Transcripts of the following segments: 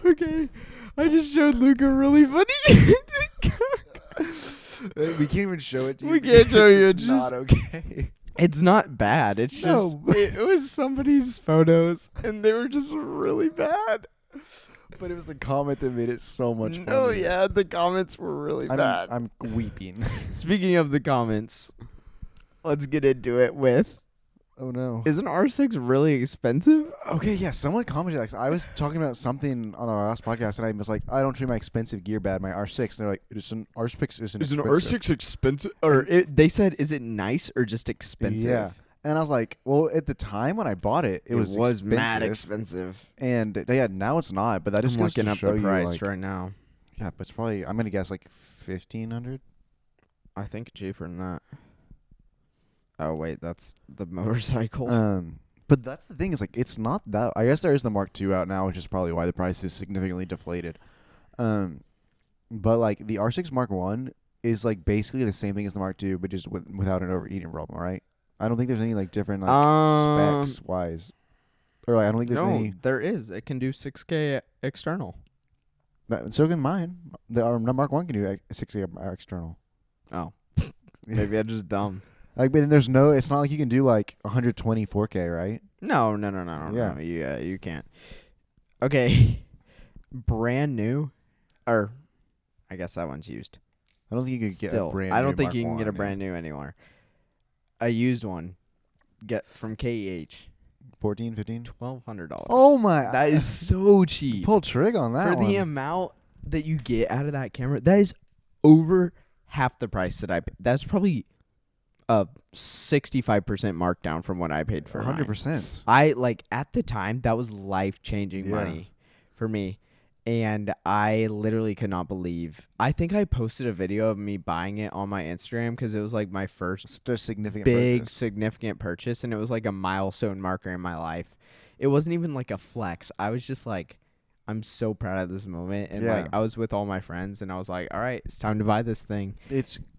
Okay. I just showed Luke a really funny. We can't even show it to you. We can't show you. It's not okay. It's not bad. It's just No. it was somebody's photos, and they were just really bad. But it was the comment that made it so much fun. Oh yeah, the comments were really bad. I'm weeping. Speaking of the comments, let's get into it with. Oh no. Is an R6 really expensive? Okay, yeah. Someone commented like I was talking about something on our last podcast, and I was like, I don't treat my expensive gear bad. My R6, and they're like, it's an R6 isn't Is an expensive. R6 expensive? Or they said, is it nice or just expensive? Yeah. And I was like, well, at the time when I bought it, it was mad expensive. And yeah, now it's not. But that just I'm goes to looking up show the you, price like, right now. Yeah, but it's probably I'm gonna guess like $1,500. I think cheaper than that. Oh wait, that's the motorcycle. But that's the thing is like it's not that. I guess there is the Mark II out now, which is probably why the price is significantly deflated. But like the R6 Mark I is like basically the same thing as the Mark II, but just without an overheating problem, right? I don't think there's any like different like specs wise, or like I don't think there's any. There is. It can do 6K external. So can mine. The Mark I can do 6K external. Oh, maybe I'm just dumb. Like, but then there's no. It's not like you can do like 120 4K, right? No. Yeah. No, you can't. Okay, brand new, or I guess that one's used. I don't think you could get a brand. I don't think Mark you can I, get a brand new anywhere. A used one, get from KEH. 14, 15, $1,200. Oh my! That is so cheap. Pull trig on that for one. the amount that you get out of that camera. That is over half the price that I paid. That's probably a 65% markdown from what I paid for 100%. I like at the time that was life-changing money for me, and I literally could not believe. I think I posted a video of me buying it on my Instagram because it was like my first significant purchase, and it was like a milestone marker in my life. It wasn't even like a flex. I was just like, I'm so proud of this moment, and like I was with all my friends, and I was like, all right, it's time to buy this thing.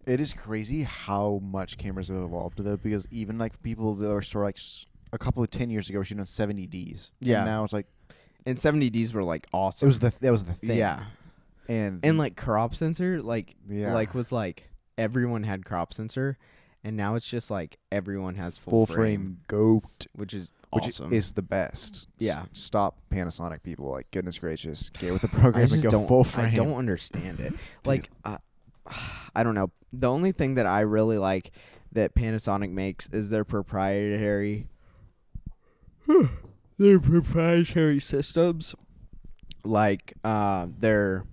It is crazy how much cameras have evolved though, because even like people that were like a couple of 10 years ago were shooting on 70Ds. Yeah. And now it's like, and 70Ds were like awesome. That was the thing. Yeah. And like crop sensor, like was like everyone had crop sensor, and now it's just like everyone has full frame goat, which is awesome. Which is the best. Yeah. Stop Panasonic people. Like, goodness gracious, get with the program and go full frame. I don't understand it. Like, I don't know. The only thing that I really like that Panasonic makes is their proprietary systems. Like they're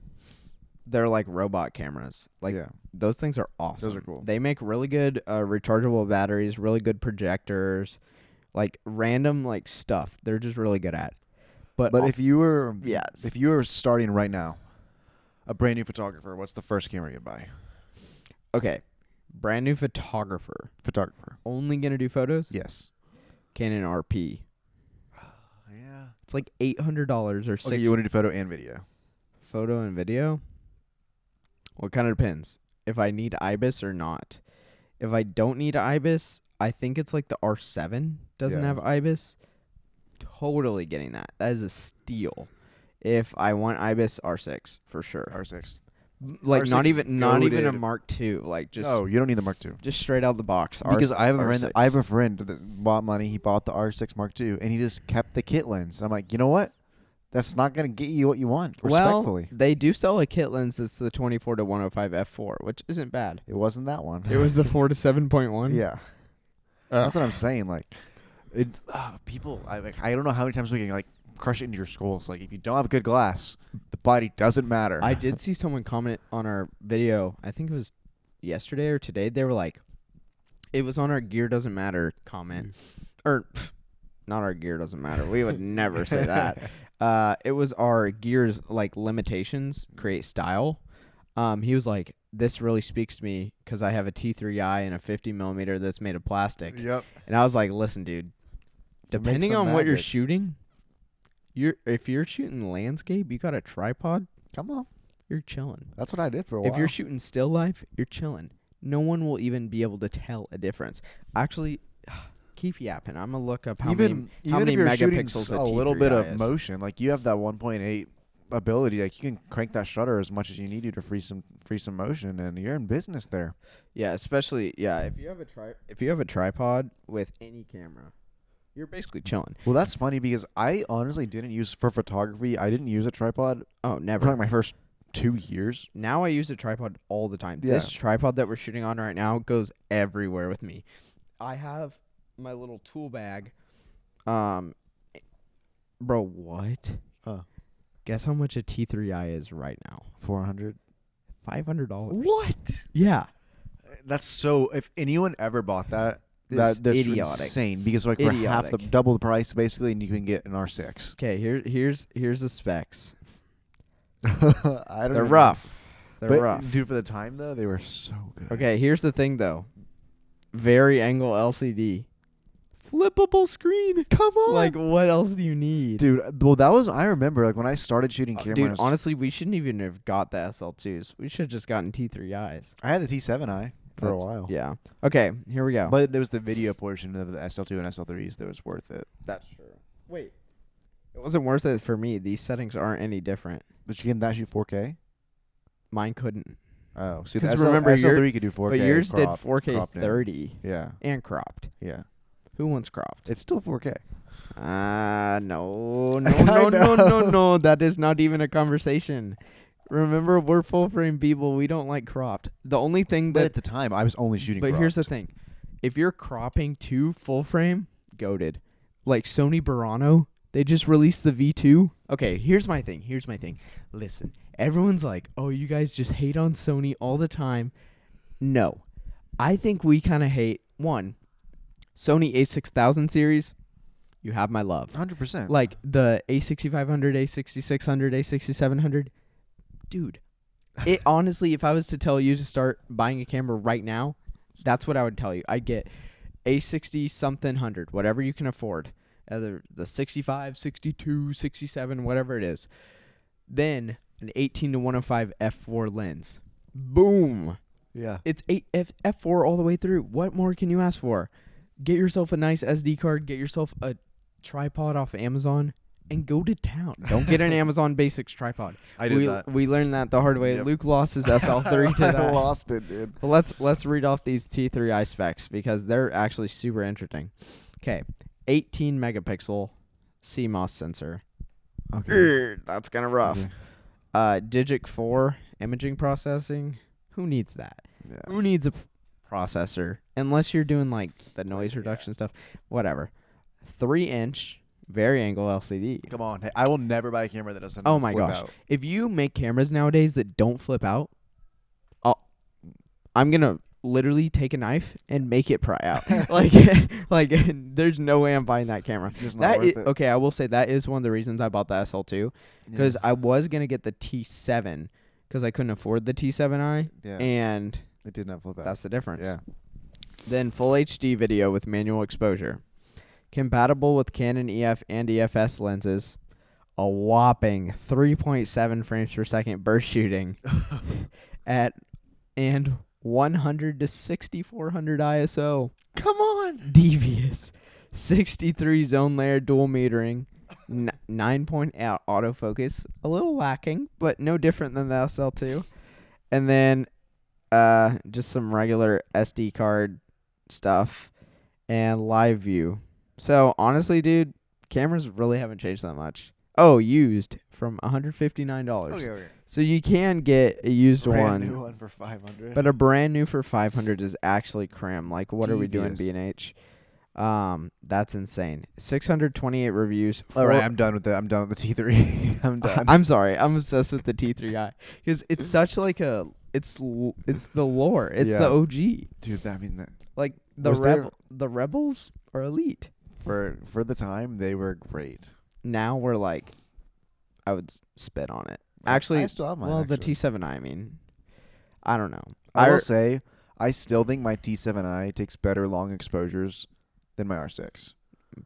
like robot cameras. Like those things are awesome. Those are cool. They make really good rechargeable batteries, really good projectors, like random like stuff. They're just really good at. But if you were starting right now, a brand new photographer, what's the first camera you'd buy? Okay. Brand new photographer. Only gonna do photos? Yes. Canon RP. Yeah. It's like $800 or $600. Okay, you want to do photo and video? Photo and video? Well, it kind of depends. If I need IBIS or not. If I don't need IBIS, I think it's like the R7 doesn't have IBIS. Totally getting that. That is a steal. If I want IBIS, R6 for sure. R6. Like R6 not even a Mark II. Like just you don't need the Mark II. Just straight out the box. Because I have a friend that bought money. He bought the R6 Mark II and he just kept the kit lens. And I'm like, you know what? That's not gonna get you what you want. Respectfully. Well, they do sell a kit lens that's the 24-105 f4, which isn't bad. It wasn't that one. It was the 4-7.1. Yeah. That's what I'm saying. Like, people. I don't know how many times we can like crush it into your skulls. Like, if you don't have good glass, the body doesn't matter. I did see someone comment on our video. I think it was yesterday or today. They were like, it was on our gear doesn't matter comment. Or, not our gear doesn't matter. We would never say that. It was our gear's like limitations create style. He was like, this really speaks to me because I have a T3i and a 50mm that's made of plastic. Yep. And I was like, listen, dude, depending on what you're shooting, if you're shooting landscape, you got a tripod. Come on. You're chilling. That's what I did for a while. If you're shooting still life, you're chilling. No one will even be able to tell a difference. Actually, keep yapping. I'm going to look up how many megapixels a little bit of is. motion. Like, you have that 1.8 ability. Like you can crank that shutter as much as you need to free some motion, and you're in business there. Yeah, especially if you have a tripod with any camera, you're basically chilling. Well, that's funny because I honestly didn't use for photography. I didn't use a tripod. Oh, For never. like my first 2 years. Now I use a tripod all the time. Yeah. This tripod that we're shooting on right now goes everywhere with me. I have my little tool bag. Bro, what? Guess how much a T3i is right now? $400. $500. What? Yeah. That's so. If anyone ever bought that, That's that's idiotic. insane. Because like for half the double the price basically, and you can get an R6. Okay, here's the specs. I don't. They're rough. They're rough. Dude, for the time though, they were so good. Okay, here's the thing though. Very angle LCD. Flippable screen. Come on. Like, what else do you need? Dude, well, that was, I remember, like, when I started shooting cameras. Dude, honestly, we shouldn't even have got the SL2s. We should have just gotten T3Is. I had the T7i for a while. Yeah. Okay, here we go. But it was the video portion of the SL2 and SL3s that was worth it. That's true. Wait. It wasn't worth it for me. These settings aren't any different. But you can that shoot 4K? Mine couldn't. Oh, see, the 'Cause remember, SL3 could do 4K. But yours did cropped 4K in. 30 Yeah. and cropped. Yeah. Who wants cropped? It's still 4K. No. No. That is not even a conversation. Remember, we're full frame people. We don't like cropped. The only thing But that. at the time, I was only shooting But cropped. here's the thing: if you're cropping to full frame, goated. Like Sony Burano, they just released the V2. Okay, here's my thing. Listen, everyone's like, "Oh, you guys just hate on Sony all the time." No, I think we kind of hate one. Sony A6000 series, you have my love. 100%. Like the A6500, A6600, A6700. Dude, it honestly, if I was to tell you to start buying a camera right now, that's what I would tell you. I'd get A60 something 100, whatever you can afford. Either the 65, 62, 67, whatever it is. Then an 18-105 f4 lens. Boom. Yeah. It's f4 all the way through. What more can you ask for? Get yourself a nice SD card. Get yourself a tripod off Amazon and go to town. Don't get an Amazon Basics tripod. I did that. We learned that the hard way. Yep. Luke lost his SL3 to that. I lost it, dude. Well, let's read off these T3i specs because they're actually super interesting. Okay, 18 megapixel CMOS sensor. Okay. That's kind of rough. Okay. Digic 4 imaging processing. Who needs that? Yeah. Who needs a processor? Unless you're doing like the noise reduction stuff. Whatever. 3-inch vari-angle LCD. Come on. Hey, I will never buy a camera that doesn't Oh my flip gosh. out. If you make cameras nowadays that don't flip out, I'm going to literally take a knife and make it pry out. like there's no way I'm buying that camera. It's just not worth it. Okay, I will say that is one of the reasons I bought the SL2 because I was going to get the T7 because I couldn't afford the T7i and it did not flip out. that's the difference. Yeah. Then full HD video with manual exposure. Compatible with Canon EF and EFS lenses. A whopping 3.7 frames per second burst shooting and 100 to 6400 ISO. Come on. Devious. 63 zone layer dual metering. 9-point autofocus. A little lacking, but no different than the SL2. And then just some regular SD card stuff and live view. So honestly, dude, cameras really haven't changed that much. Oh, used from $159. Okay. So you can get a used Brand new one for $500. but a brand new for $500 is actually cram. Like, what are we doing, Devious. B&H? That's insane. 628 reviews. All right, I'm done with that. I'm done with the T3. I'm done. I'm sorry. I'm obsessed with the T3i because it's such like a. It's the lore. It's the OG. Dude, I mean that. Like the rebels are elite. For the time, they were great. Now we're like, I would spit on it. Actually, I still have mine. well, the actually. T7i. I mean, I don't know. I will say, I still think my T7i takes better long exposures than my R6.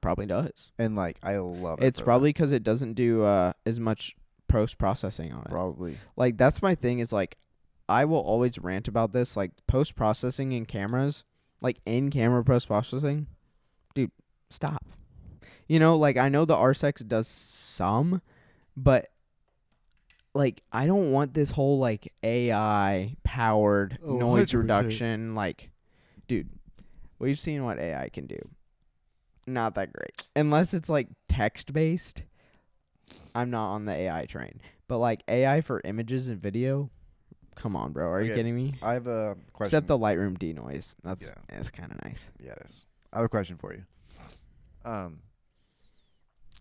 Probably does. And like, I love it. It's probably because it doesn't do as much post processing on it. Probably. Like, that's my thing. Is like, I will always rant about this. Like, post processing in cameras, like in camera post processing, dude, stop. You know, like I know the R6 does some, but like I don't want this whole like AI powered Oh, noise 100%. reduction. Like, dude, we've seen what AI can do. Not that great. Unless it's like text based. I'm not on the AI train. But like AI for images and video, come on, bro. Are you Okay, kidding me? I have a question. Except the Lightroom denoise. That's Yeah. it's kind of nice. Yeah, it is. I have a question for you.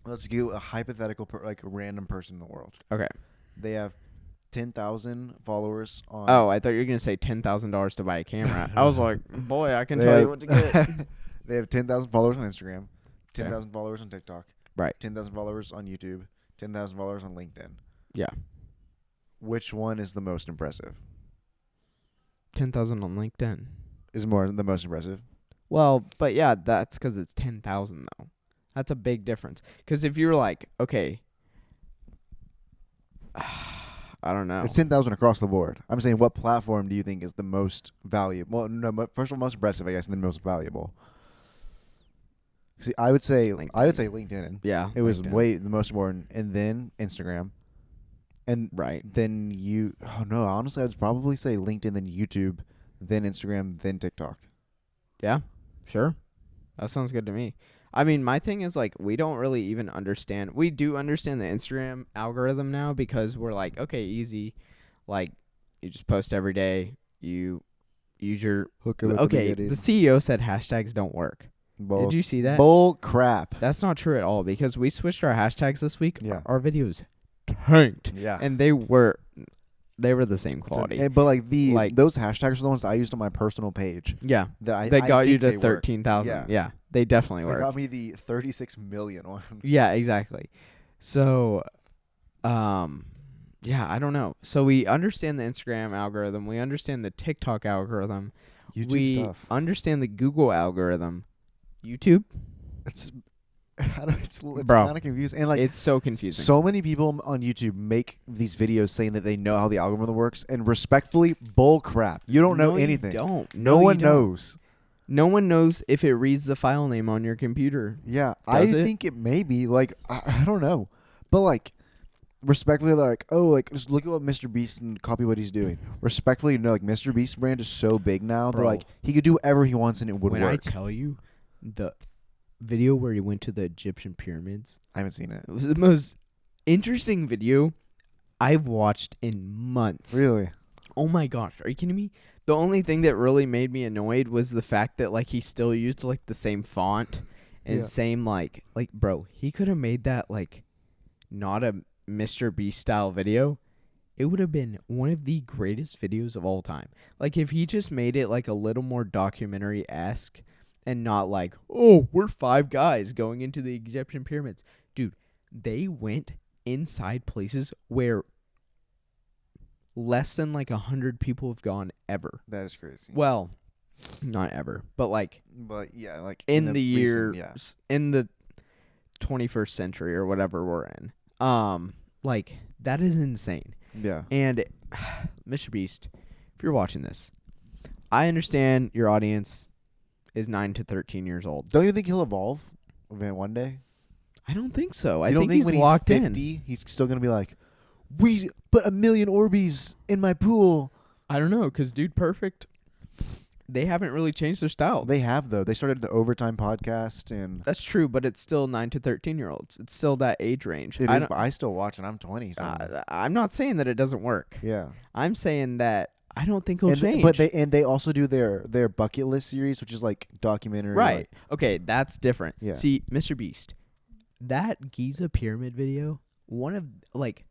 Let's do a hypothetical, like a random person in the world. Okay. They have 10,000 followers on. Oh, I thought you were gonna say $10,000 to buy a camera. I was like, boy, I can They tell have- you what to get. They have 10,000 followers on Instagram, 10,000 followers on TikTok, Right. 10,000 followers on YouTube, 10,000 followers on LinkedIn. Yeah. Which one is the most impressive? 10,000 on LinkedIn. Is more the most impressive? Well, but yeah, that's because it's 10,000 though. That's a big difference. Because if you're like, okay, I don't know. It's 10,000 across the board. I'm saying, what platform do you think is the most valuable? Well, no, first of all, most impressive, I guess, and then most valuable. See, I would say LinkedIn. Yeah. It was LinkedIn. way the most important, and then Instagram, and Right. then you. Oh no, honestly, I would probably say LinkedIn, then YouTube, then Instagram, then TikTok. Yeah. Sure. That sounds good to me. I mean, my thing is like we don't really even understand. We do understand the Instagram algorithm now because we're like, okay, easy. Like you just post every day. You use your okay. The CEO said hashtags don't work. Did you see that? Bull crap. That's not true at all because we switched our hashtags this week. Yeah. Our videos tanked. Yeah. And they were the same quality. But like those hashtags are the ones that I used on my personal page. Yeah. That They got you think to they work. 13,000. Yeah. They definitely They work. got me the 36 million one. Yeah, exactly. So yeah, I don't know. So we understand the Instagram algorithm, we understand the TikTok algorithm. YouTube we stuff. understand the Google algorithm. YouTube? It's kind Bro, of confusing. And like it's so confusing. so many people on YouTube make these videos saying that they know how the algorithm works, and respectfully, bull crap. You don't know anything. You don't. No one knows. No one knows if it reads the file name on your computer. Yeah, Does it? think it may be. Like, I don't know. But, like, respectfully, they're like, oh, like, just look at what Mr. Beast and copy what he's doing. Respectfully, no, like, Mr. Beast's brand is so big now that, Bro. like, he could do whatever he wants and it would When work. I tell you the video where he went to the Egyptian pyramids, I haven't seen it. it was the most interesting video I've watched in months. Really? Oh my gosh, are you kidding me? The only thing that really made me annoyed was the fact that like he still used like the same font and Yeah. same like bro, he could have made that like not a Mr. Beast style video. It would have been one of the greatest videos of all time. Like if he just made it like a little more documentary-esque and not like, oh, we're 5 guys going into the Egyptian pyramids. Dude, they went inside places where less than like 100 people have gone ever. That is crazy. Well, not ever, but like But, yeah, like, in the years, yeah. in the 21st century or whatever we're in. Like that is insane. Yeah. And Mr. Beast, if you're watching this, I understand your audience is 9 to 13 years old. Don't you think he'll evolve one day? I don't think so. I You don't think think he's when locked he's in. 50, he's still going to be like, we put 1 million Orbeez in my pool. I don't know, because Dude Perfect, they haven't really changed their style. They have, though. They started the Overtime podcast, and That's true, but it's still 9 to 13-year-olds. It's still that age range. it is, but I still watch, and I'm 20. So I'm not saying that it doesn't work. yeah. I'm saying that I don't think he'll And change. but they also do their bucket list series, which is like documentary. right. like- Okay, that's different. Yeah. See, Mr. Beast, that Giza pyramid video, one of like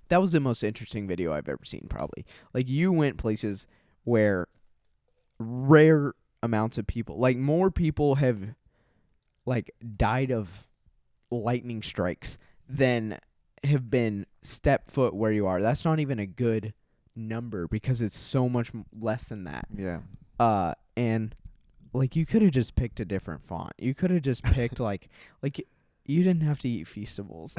that was the most interesting video I've ever seen probably. Like you went places where rare amounts of people, like more people have like died of lightning strikes than have been step foot where you are. That's not even a good number because it's so much less than that. yeah. And like you could have just picked a different font. You could have just picked like you didn't have to eat Feastables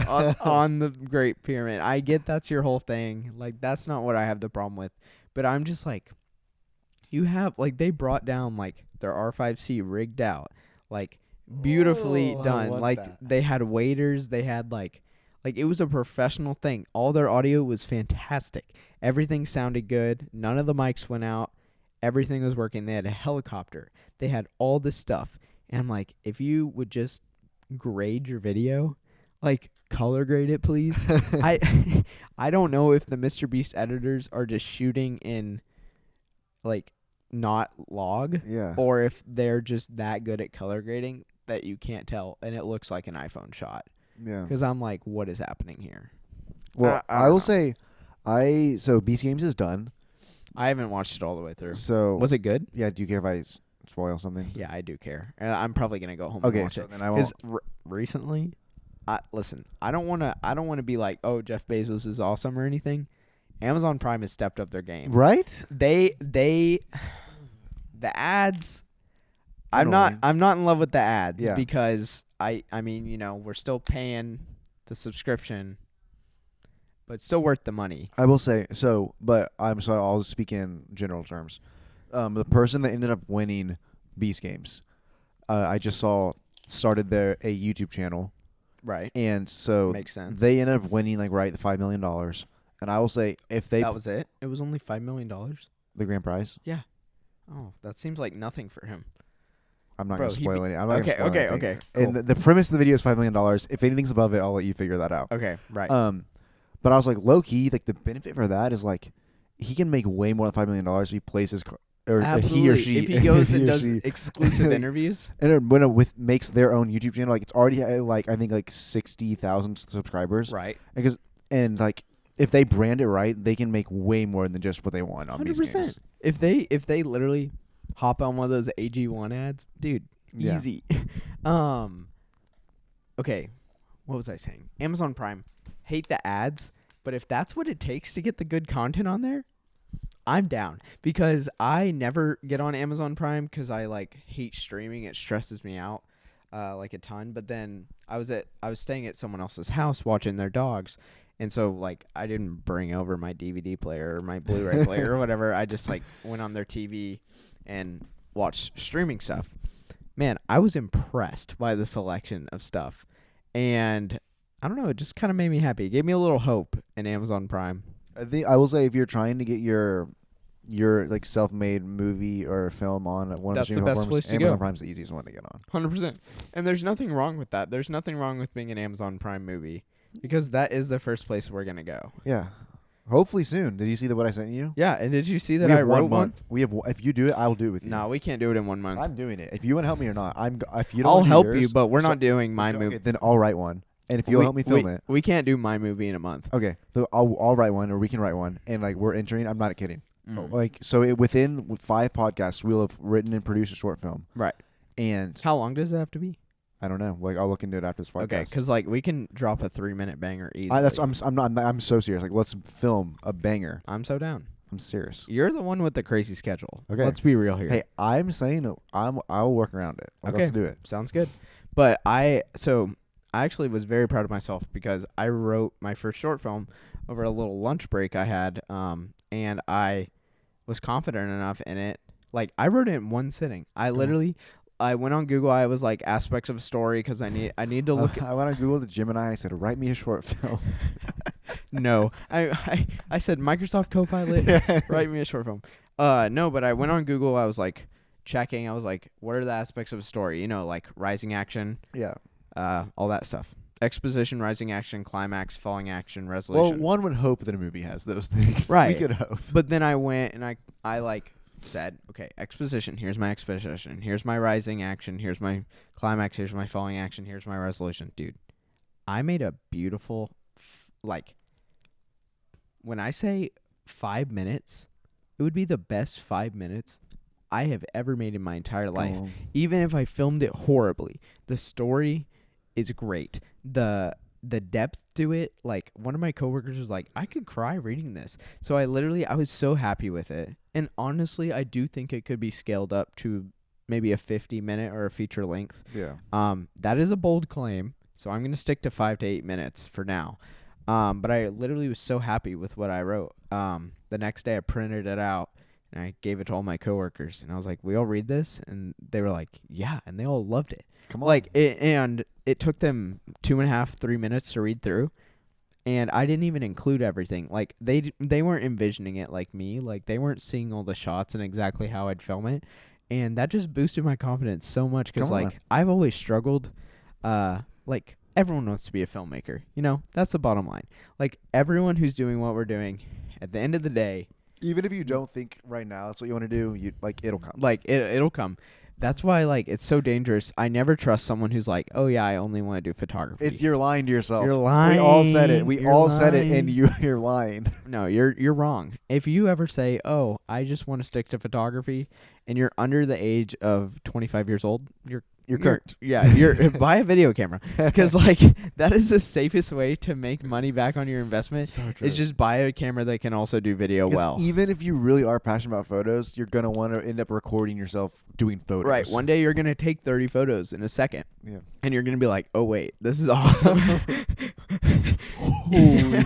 on the Great Pyramid. I get that's your whole thing. Like that's not what I have the problem with. But I'm just like, you have like they brought down like their R5C rigged out, like beautifully Oh, I done. want Like that. they had waiters. They had like Like, it was a professional thing. All their audio was fantastic. Everything sounded good. None of the mics went out. Everything was working. They had a helicopter. They had all this stuff. And I'm like, if you would just grade your video, like, color grade it, please. I don't know if the Mr. Beast editors are just shooting in, like, not log, or if they're just that good at color grading that you can't tell, and it looks like an iPhone shot. Yeah. Because I'm like, what is happening here? Well, I will say, so Beast Games is done. I haven't watched it all the way through. So was it good? Yeah. Do you care if I spoil something? Yeah, I do care. I'm probably gonna go home and watch it. Then I won't. Recently, listen, I don't want to be like, oh, Jeff Bezos is awesome or anything. Amazon Prime has stepped up their game. Right? The ads. I'm not in love with the ads because I mean, you know, we're still paying the subscription, but it's still worth the money. I will say so, but I'm sorry. I'll speak in general terms. The person that ended up winning Beast Games, I just saw started a YouTube channel. Right. And so makes sense. They ended up winning the $5 million. And I will say that was it. It was only $5 million. The grand prize. Yeah. Oh, that seems like nothing for him. I'm not going to spoil any. I'm not gonna spoil okay. anything. Cool. And the premise of the video is $5 million. If anything's above it, I'll let you figure that out. Okay. Right. But I was like, low key, like the benefit for that is like he can make way more than $5 million if he plays his or absolutely. he or she. If he goes and does exclusive interviews, and when it makes their own YouTube channel, like it's already I think 60,000 subscribers. Right. Because like if they brand it right, they can make way more than just what they want on 100%. These games. If they literally hop on one of those AG1 ads, dude, easy. Okay, what was I saying? Amazon Prime, hate the ads, but if that's what it takes to get the good content on there, I'm down. Because I never get on Amazon Prime because I hate streaming. It stresses me out a ton. But then I was staying at someone else's house watching their dogs. And so, I didn't bring over my DVD player or my Blu-ray player or whatever. I just, went on their TV and watched streaming stuff. Man, I was impressed by the selection of stuff. And, I don't know, it just kind of made me happy. It gave me a little hope in Amazon Prime. I will say if you're trying to get your self-made movie or film on one of the streaming platforms, Amazon Prime's the easiest one to get on. 100%. And there's nothing wrong with that. There's nothing wrong with being an Amazon Prime movie. Because that is the first place we're going to go. Yeah. Hopefully soon. Did you see what I sent you? Yeah, and did you see that I wrote one? We have. If you do it, I'll do it with you. No, we can't do it in 1 month. I'm doing it. If you want to help me or not, if you don't. I'll help you, but we're not doing my movie. Okay, then I'll write one. And if you'll help me film it, we can't do my movie in a month. Okay, so I'll write one, or we can write one, and we're entering. I'm not kidding. Within 5 podcasts, we'll have written and produced a short film. Right. And how long does it have to be? I don't know. I'll look into it after this podcast. Okay, because we can drop a 3-minute banger easily. I'm so serious. Let's film a banger. I'm so down. I'm serious. You're the one with the crazy schedule. Okay, let's be real here. Hey, I'm saying I'll work around it. Okay, let's do it. Sounds good. But I actually was very proud of myself because I wrote my first short film over a little lunch break I had, and I was confident enough in it. I wrote it in one sitting. I went on Google. I was aspects of a story because I need to look. I went on Google to Gemini and I said, write me a short film. No, I said Microsoft Copilot, write me a short film. No, but I went on Google. I was checking. I was what are the aspects of a story? Rising action. Yeah. All that stuff. Exposition, rising action, climax, falling action, resolution. Well, one would hope that a movie has those things. Right. We could hope. But then I went and I said, okay, exposition, here's my exposition, here's my rising action, here's my climax, here's my falling action, here's my resolution. Dude, I made a beautiful, when I say 5 minutes, it would be the best 5 minutes I have ever made in my entire life. Oh. Even if I filmed it horribly, the story is great. The depth to it, one of my coworkers was I could cry reading this. So I was so happy with it. And honestly, I do think it could be scaled up to maybe a 50-minute or a feature length. Yeah. That is a bold claim. So I'm going to stick to 5 to 8 minutes for now. But I literally was so happy with what I wrote. The next day I printed it out and I gave it to all my coworkers. And I was like, we all read this? And they were like, yeah. And they all loved it. Come on. And it took them 2.5, 3 minutes to read through. and I didn't even include everything. Like they weren't envisioning it like me. Like they weren't seeing all the shots and exactly how I'd film it, and that just boosted my confidence so much because Come on. like I've always struggled. Like everyone wants to be a filmmaker. You know, that's the bottom line. Like everyone who's doing what we're doing, at the end of the day, Even if you don't think right now that's what you want to do, you like it'll come. like it'll come. That's why like it's so dangerous. I never trust someone who's like, oh yeah, I only want to do photography. You're lying to yourself. You're lying. We all said it. We You're all said it, and lying. you're lying. No, you're wrong. If you ever say, "Oh, I just want to stick to photography," and you're under the age of 25 years old, You're correct. Yeah, you're buy a video camera because like that is the safest way to make money back on your investment. So true. Is just buy a camera that can also do video 'Cause well. even if you really are passionate about photos, you're gonna want to end up recording yourself doing photos. Right. One day you're gonna take 30 photos in a second, Yeah. and you're gonna be like, "Oh wait, this is awesome." Holy.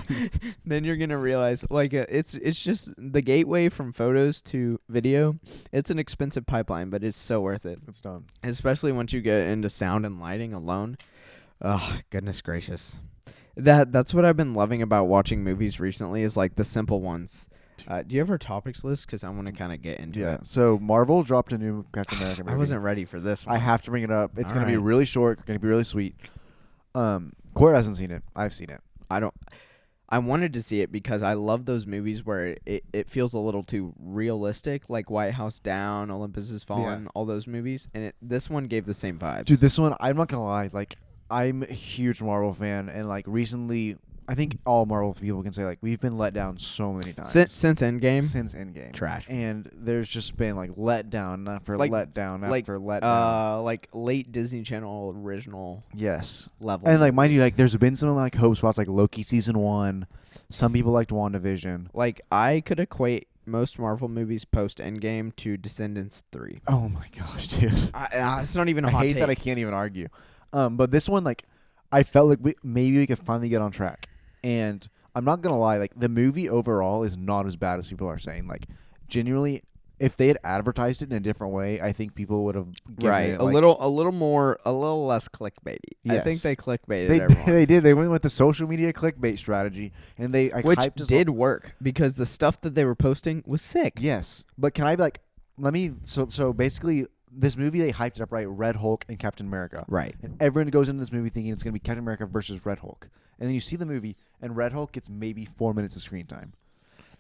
Then you're gonna realize like it's just the gateway from photos to video. It's an expensive pipeline, but it's so worth it. It's done. Especially once you get into sound and lighting alone. Oh, goodness gracious. That's what I've been loving about watching movies recently is like the simple ones. Do you have our topics list? Because I want to kind of get into Yeah. it. So Marvel dropped a new Captain America movie. I wasn't ready for this one. I have to bring it up. It's All gonna be right. really short. Gonna be really sweet. Cort hasn't seen it. I've seen it. I wanted to see it because I love those movies where it feels a little too realistic, like White House Down, Olympus Has Fallen, all those movies. And this one gave the same vibes. Dude, this one, I'm not gonna lie. Like, I'm a huge Marvel fan, and like recently, I think all Marvel people can say like we've been let down so many times Since Endgame, since Endgame. trash. And there's just been like letdown after Like- letdown like, after letdown. like late Disney Channel original Yes. level. And like mind you, movies. like there's been some like hope spots like Loki season 1. Some people liked WandaVision. Like I could equate most Marvel movies post Endgame to Descendants 3. Oh my gosh, dude. It's not even a I hot hate take. that I can't even argue. But this one, like, I felt like maybe we could finally get on track. And I'm not gonna lie, like the movie overall is not as bad as people are saying. Like, genuinely, if they had advertised it in a different way, I think people would have given Right, it, a like, little less clickbaity. I think Yes. they clickbaited They everyone. they did. They went with the social media clickbait strategy, and they like, Which hyped us did work because the stuff that they were posting was sick. Yes, but can I be like, let me so basically this movie they hyped it up, right? Red Hulk and Captain America. Right. And everyone goes into this movie thinking it's going to be Captain America versus Red Hulk. And then you see the movie and Red Hulk gets maybe 4 minutes of screen time.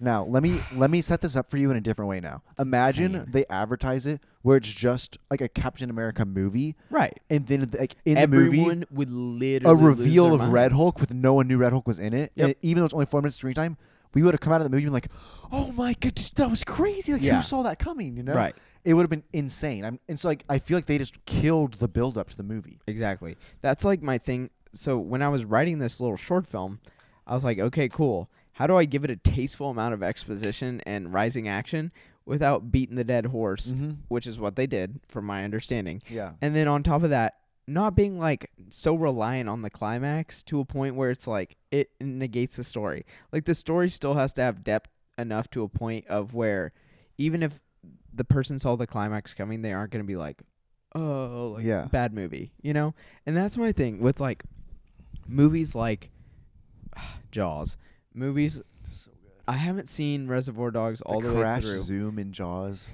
Now, let me set this up for you in a different way now. It's Imagine insane. they advertise it where it's just like a Captain America movie, Right. and then like in the Everyone movie would a literally reveal lose of their Red minds. Hulk with no one knew Red Hulk was in it. Yep. And even though it's only 4 minutes of screen time, we would have come out of the movie and been like, "Oh my goodness, that was crazy! Like Yeah. who saw that coming?" You know? Right. It would have been insane. And so like I feel like they just killed the build up to the movie. Exactly. That's like my thing. So when I was writing this little short film, I was like, okay, cool. How do I give it a tasteful amount of exposition and rising action without beating the dead horse, which is what they did, from my understanding. Yeah. And then on top of that, not being like so reliant on the climax to a point where it's like it negates the story. Like the story still has to have depth enough to a point of where even if the person saw the climax coming, they aren't going to be like, oh, like Yeah. bad movie, you know? And that's my thing with like movies like Jaws. Movies, So good. I haven't seen Reservoir Dogs all the way crash through. zoom in Jaws.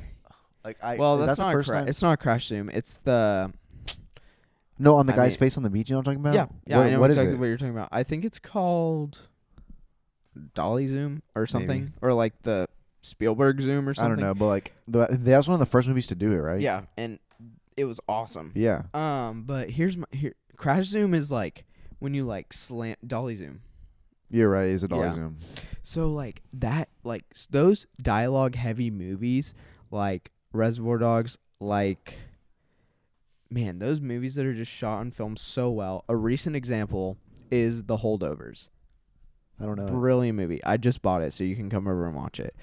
Like Well, is that's that the not first time? it's not a crash zoom. It's the No, on the I guy's mean- face on the beach. You know what I'm talking about? yeah. What, I know what is exactly it? what you're talking about. I think it's called Dolly Zoom or something, or like the Spielberg Zoom or I something. don't know, but like that was one of the first movies to do it, right? Yeah, and it was awesome. Yeah. But here's crash zoom is like when you like slant dolly zoom. You're right. It's a dolly Yeah. zoom. So like that, like those dialogue heavy movies, like Reservoir Dogs, like man, those movies that are just shot on film so well. A recent example is The Holdovers. I don't know. Brilliant movie. I just bought it, so you can come over and watch it.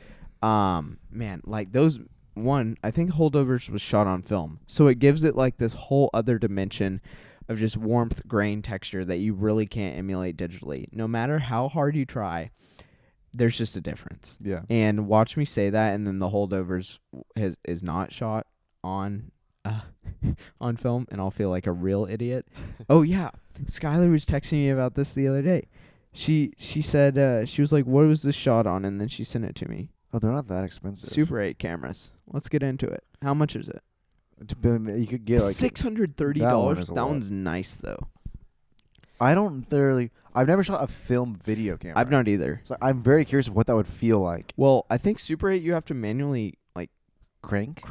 Man, like those. One, I think Holdovers was shot on film, so it gives it like this whole other dimension of just warmth, grain, texture that you really can't emulate digitally. No matter how hard you try, there's just a difference. Yeah. And watch me say that, and then The Holdovers is not shot on on film, and I'll feel like a real idiot. Oh yeah, Skylar was texting me about this the other day. She said she was like, "What was the shot on?" And then she sent it to me. Oh, they're not that expensive. Super 8 cameras. Let's get into it. How much is it? You could get like $630. That That one one's nice though. I don't thoroughly. I've never shot a film video camera. I've not either. So I'm very curious of what that would feel like. Well, I think Super 8 you have to manually like Crank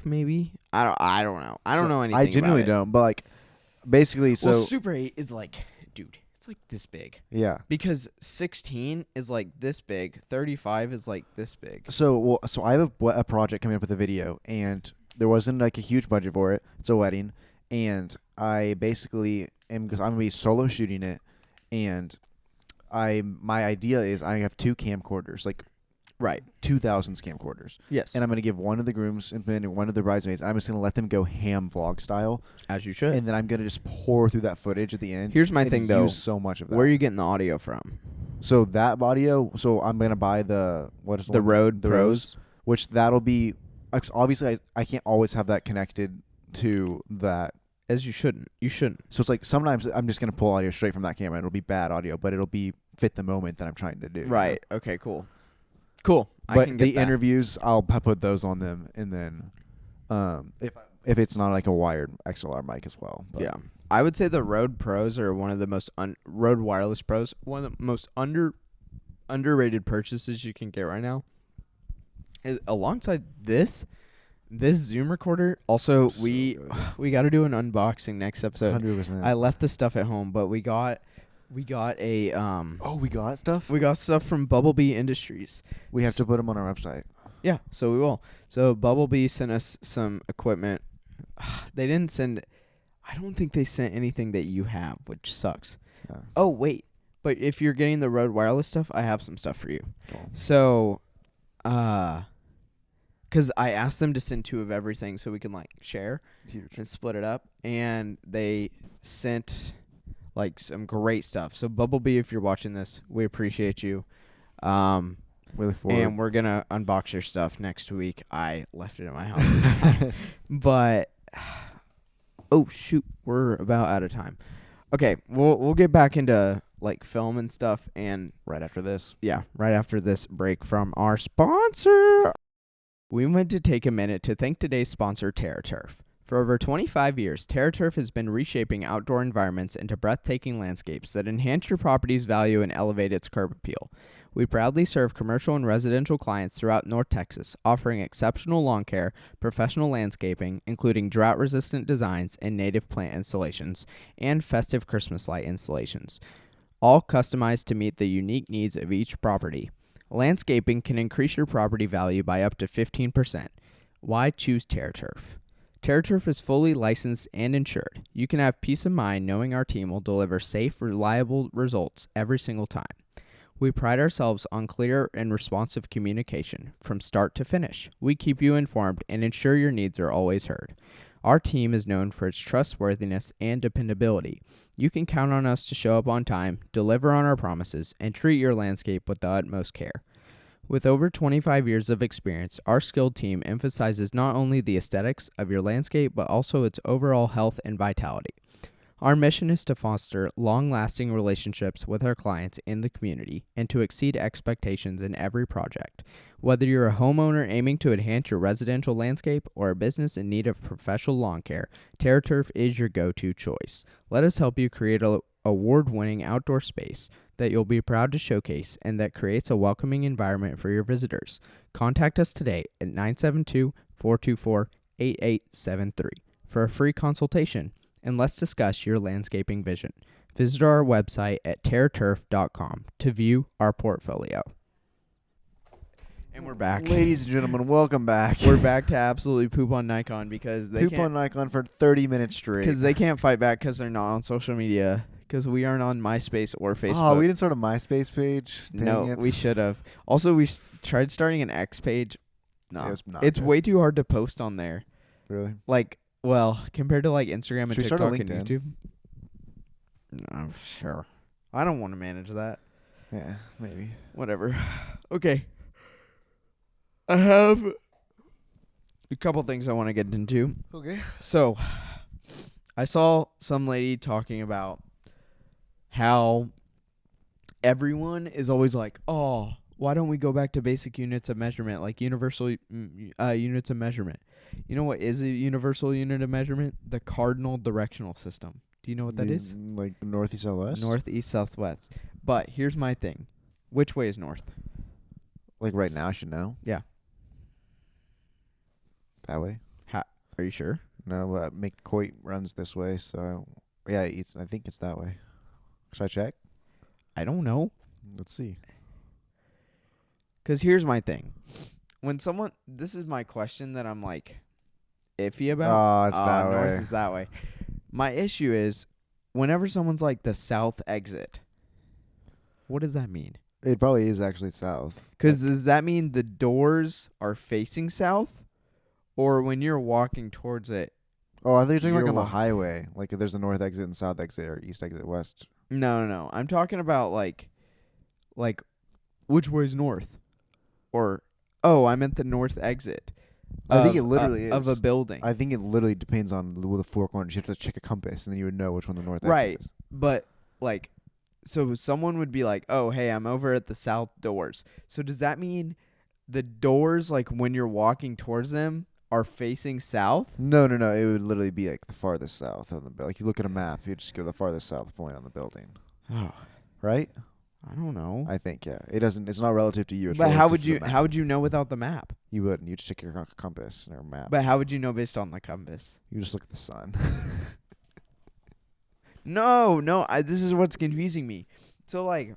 maybe. I don't know. I don't know anything. I genuinely about it. don't. But like, basically, so Well, Super 8 is like, dude, it's like this big. yeah. Because 16 is like this big, 35 is like this big. So I have a project coming up with a video, and there wasn't like a huge budget for it. It's a wedding, and I basically am because I'm gonna be solo shooting it, and my idea is I have 2 camcorders, like Right. 2000s camcorders, Yes. and I'm gonna give one of the grooms and one of the bridesmaids. I'm just gonna let them go ham vlog style, As you should. and then I'm gonna just pour through that footage at the end. Here's my and thing, though. use so much of that. Where are you getting the audio from? So that audio. So I'm gonna buy the The Rode Pros? which that'll be obviously I can't always have that connected to that. As you shouldn't. You shouldn't. So it's like sometimes I'm just gonna pull audio straight from that camera. It'll be bad audio, but it'll be fit the moment that I'm trying to do. Right. Okay, cool. Cool. I But can the get that. interviews, I'll put those on them, and then if it's not like a wired XLR mic as well. But Yeah. I would say the Rode Pros are one of the most Rode Wireless Pros, one of the most underrated purchases you can get right now. Alongside this Zoom recorder, also So we good. got to do an unboxing next episode. 100%. I left the stuff at home, but we got a Oh, we got stuff. we got stuff from Bumblebee Industries. We have to put them on our website. Yeah, so we will. So Bumblebee sent us some equipment. They didn't send. I don't think they sent anything that you have, which sucks. Yeah. Oh wait, but if you're getting the Rode Wireless stuff, I have some stuff for you. Cool. So, because I asked them to send 2 of everything so we can like share Huge. and split it up, and they sent like some great stuff. So Bumblebee, if you're watching this, we appreciate you. We look forward. And we're gonna unbox your stuff next week. I left it at my house this week. But oh shoot, we're about out of time. Okay, we'll get back into like film and stuff, and right after this. yeah, right after this break from our sponsor. We want to take a minute to thank today's sponsor, TerraTurf. For over 25 years, TerraTurf has been reshaping outdoor environments into breathtaking landscapes that enhance your property's value and elevate its curb appeal. We proudly serve commercial and residential clients throughout North Texas, offering exceptional lawn care, professional landscaping, including drought-resistant designs and native plant installations, and festive Christmas light installations, all customized to meet the unique needs of each property. Landscaping can increase your property value by up to 15%. Why choose TerraTurf? TerraTurf is fully licensed and insured. You can have peace of mind knowing our team will deliver safe, reliable results every single time. We pride ourselves on clear and responsive communication from start to finish. We keep you informed and ensure your needs are always heard. Our team is known for its trustworthiness and dependability. You can count on us to show up on time, deliver on our promises, and treat your landscape with the utmost care. With over 25 years of experience, our skilled team emphasizes not only the aesthetics of your landscape, but also its overall health and vitality. Our mission is to foster long-lasting relationships with our clients in the community and to exceed expectations in every project. Whether you're a homeowner aiming to enhance your residential landscape or a business in need of professional lawn care, TerraTurf is your go-to choice. Let us help you create an award-winning outdoor space that you'll be proud to showcase and that creates a welcoming environment for your visitors. Contact us today at 972-424-8873 for a free consultation, and let's discuss your landscaping vision. Visit our website at terraturf.com to view our portfolio. And we're back. Ladies and gentlemen, welcome back. We're back to absolutely poop on Nikon because they Poop can't, on Nikon for 30 minutes straight. because they can't fight back because they're not on social media, because we aren't on MySpace or Facebook. Oh, we didn't start a MySpace page? Dang No, it. we should have. Also, we tried starting an X page. No, It was not it's good. way too hard to post on there. Really? Like, well, compared to like Instagram and Should we start a TikTok and LinkedIn? YouTube. No, sure. I don't want to manage that. Yeah, maybe. Whatever. Okay. I have a couple things I want to get into. Okay. So, I saw some lady talking about how everyone is always like, oh, why don't we go back to basic units of measurement, like universal units of measurement? You know what is a universal unit of measurement? The cardinal directional system. Do you know what that is? Like north, east, south, west? North, east, south, west. But here's my thing. Which way is north? Like right now, I should know. Yeah. That way? Are you sure? No, Cort runs this way, so yeah, I think it's that way. Should I check? I don't know. Let's see. Because here's my thing. When someone, this is my question that I'm like iffy about. Oh, it's that way. North is that way. My issue is whenever someone's like the south exit, what does that mean? It probably is actually south. Because does that mean the doors are facing south? Or when you're walking towards it? Oh, I think you're talking like on the highway. Like if there's a north exit and south exit or east exit, west. No. I'm talking about like which way's north? Or, oh, I meant the north exit. I think it literally is. Of a building. I think it literally depends on the four corners. You have to check a compass and then you would know which one the north exit right. is. But like, so someone would be like, oh, hey, I'm over at the south doors. So does that mean the doors, like when you're walking towards them, are facing south? No. It would literally be like the farthest south of the building. Like you look at a map, you just go the farthest south point on the building. Oh, right? I don't know. I think yeah. It doesn't. It's not relative to you. It's but how would you know without the map? You wouldn't. You'd check your compass or map. But how would you know based on the compass? You just look at the sun. No. This is what's confusing me. So like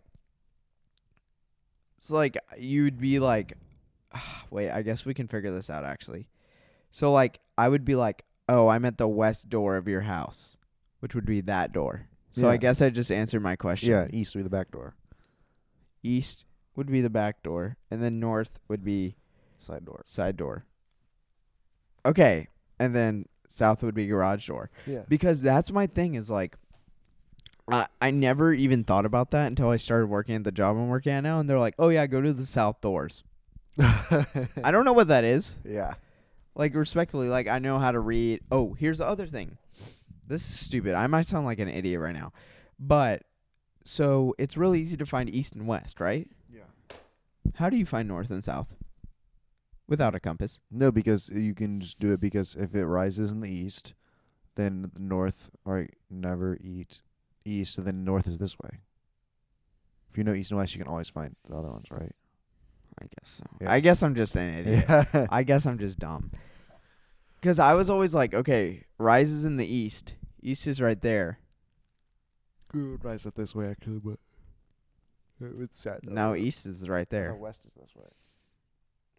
you'd be like, wait. I guess we can figure this out actually. So, like, I would be like, oh, I'm at the west door of your house, which would be that door. So, yeah. I guess I just answered my question. Yeah, east would be the back door. East would be the back door, and then north would be side door. Okay, and then south would be garage door. Yeah. Because that's my thing is, like, I never even thought about that until I started working at the job I'm working at now, and they're like, oh, yeah, go to the south doors. I don't know what that is. Yeah. Like, respectfully, like, I know how to read. Oh, here's the other thing. This is stupid. I might sound like an idiot right now. But, so, it's really easy to find east and west, right? Yeah. How do you find north and south? Without a compass. No, because you can just do it because if it rises in the east, then the north, never eat east, so then north is this way. If you know east and west, you can always find the other ones, right? I guess so. Yeah. I guess I'm just an idiot. Yeah. I guess I'm just dumb. Because I was always like, okay, rise is in the east. East is right there. Good, rise up this way, actually, but it's sad. No, east is right there. West is this way.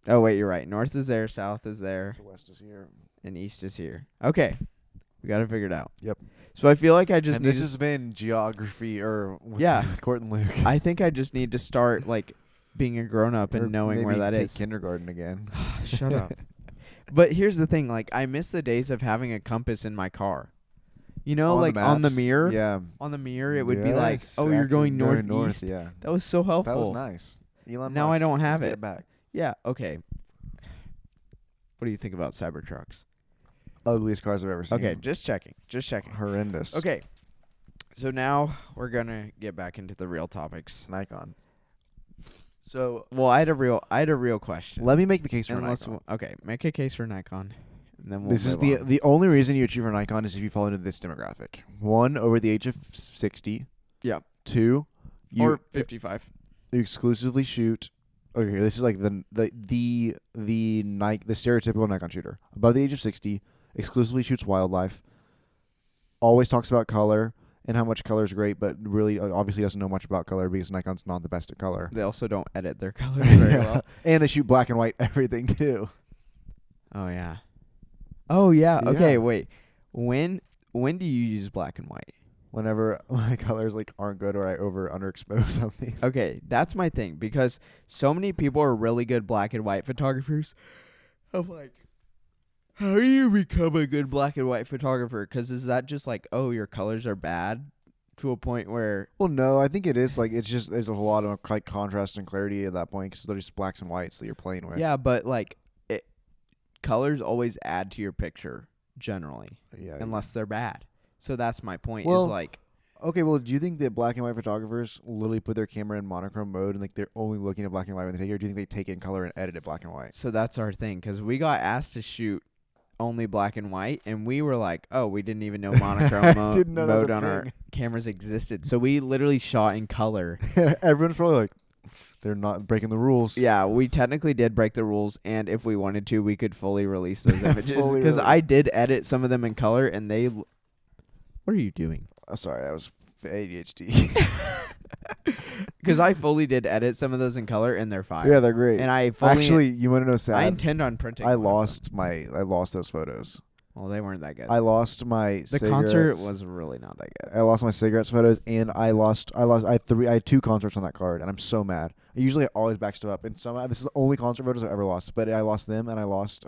Oh, wait, you're right. North is there, south is there, So west is here. and east is here. Okay. We got to figure it out. Yep. So I feel like I just and need this has been geography, with Cort and Luke. I think I just need to start, like, being a grown-up and knowing where that is. Kindergarten again. Shut up. But here's the thing. Like, I miss the days of having a compass in my car. You know, on like, on the maps, mirror? Yeah. On the mirror, it would be like, oh, you're going northeast. Yeah. That was so helpful. That was nice. Elon Now Musk, I don't have let's it. Get it back. Yeah, okay. What do you think about Cybertrucks? Ugliest cars I've ever seen. Okay, just checking. Horrendous. Okay. So now we're going to get back into the real topics. Nikon. So, well, I had a real question. Let me make the case for Nikon. Okay, make a case for Nikon. And then This is the only reason you achieve for Nikon is if you fall into this demographic. 1, over the age of 60. Yeah. 2, or 55. You exclusively shoot. Okay, this is like the stereotypical Nikon shooter. Above the age of 60, exclusively shoots wildlife. Always talks about color and how much color is great, but really obviously doesn't know much about color because Nikon's not the best at color. They also don't edit their colors very well. And they shoot black and white everything too. Oh yeah. Oh yeah. Okay, Yeah. wait. When do you use black and white? Whenever my colors aren't good or I underexpose something. Okay, that's my thing because so many people are really good black and white photographers. I'm like, how do you become a good black and white photographer? Because is that just like, oh, your colors are bad to a point where... Well, no, I think it is. It's just there's a lot of contrast and clarity at that point because they're just blacks and whites that you're playing with. Yeah, but colors always add to your picture generally, Yeah. unless they're bad. So that's my point. Well, is like, Okay, well, do you think that black and white photographers literally put their camera in monochrome mode and like they're only looking at black and white when they take it, or do you think they take it in color and edit it black and white? So that's our thing, because we got asked to shoot only black and white, and we were like, oh, we didn't even know monochrome Didn't know that was mode a on our thing. cameras existed. So we literally shot in color. Everyone's probably like, they're not breaking the rules. Yeah, we technically did break the rules, and if we wanted to, we could fully release those images. Fully Because release. I did edit some of them in color, and they... What are you doing? Oh, sorry, I was ADHD. Because I fully did edit some of those in color, and they're fire. Yeah, they're great. And I fully... Actually, you want to know sad? I intend on printing. I one of them. lost those photos. Well, they weren't that good. I lost my The concert cigarettes. was really not that good. I lost my cigarettes photos, and I had 2 concerts on that card, and I'm so mad. I usually always back stuff up, and somehow this is the only concert photos I've ever lost. But I lost them, and I lost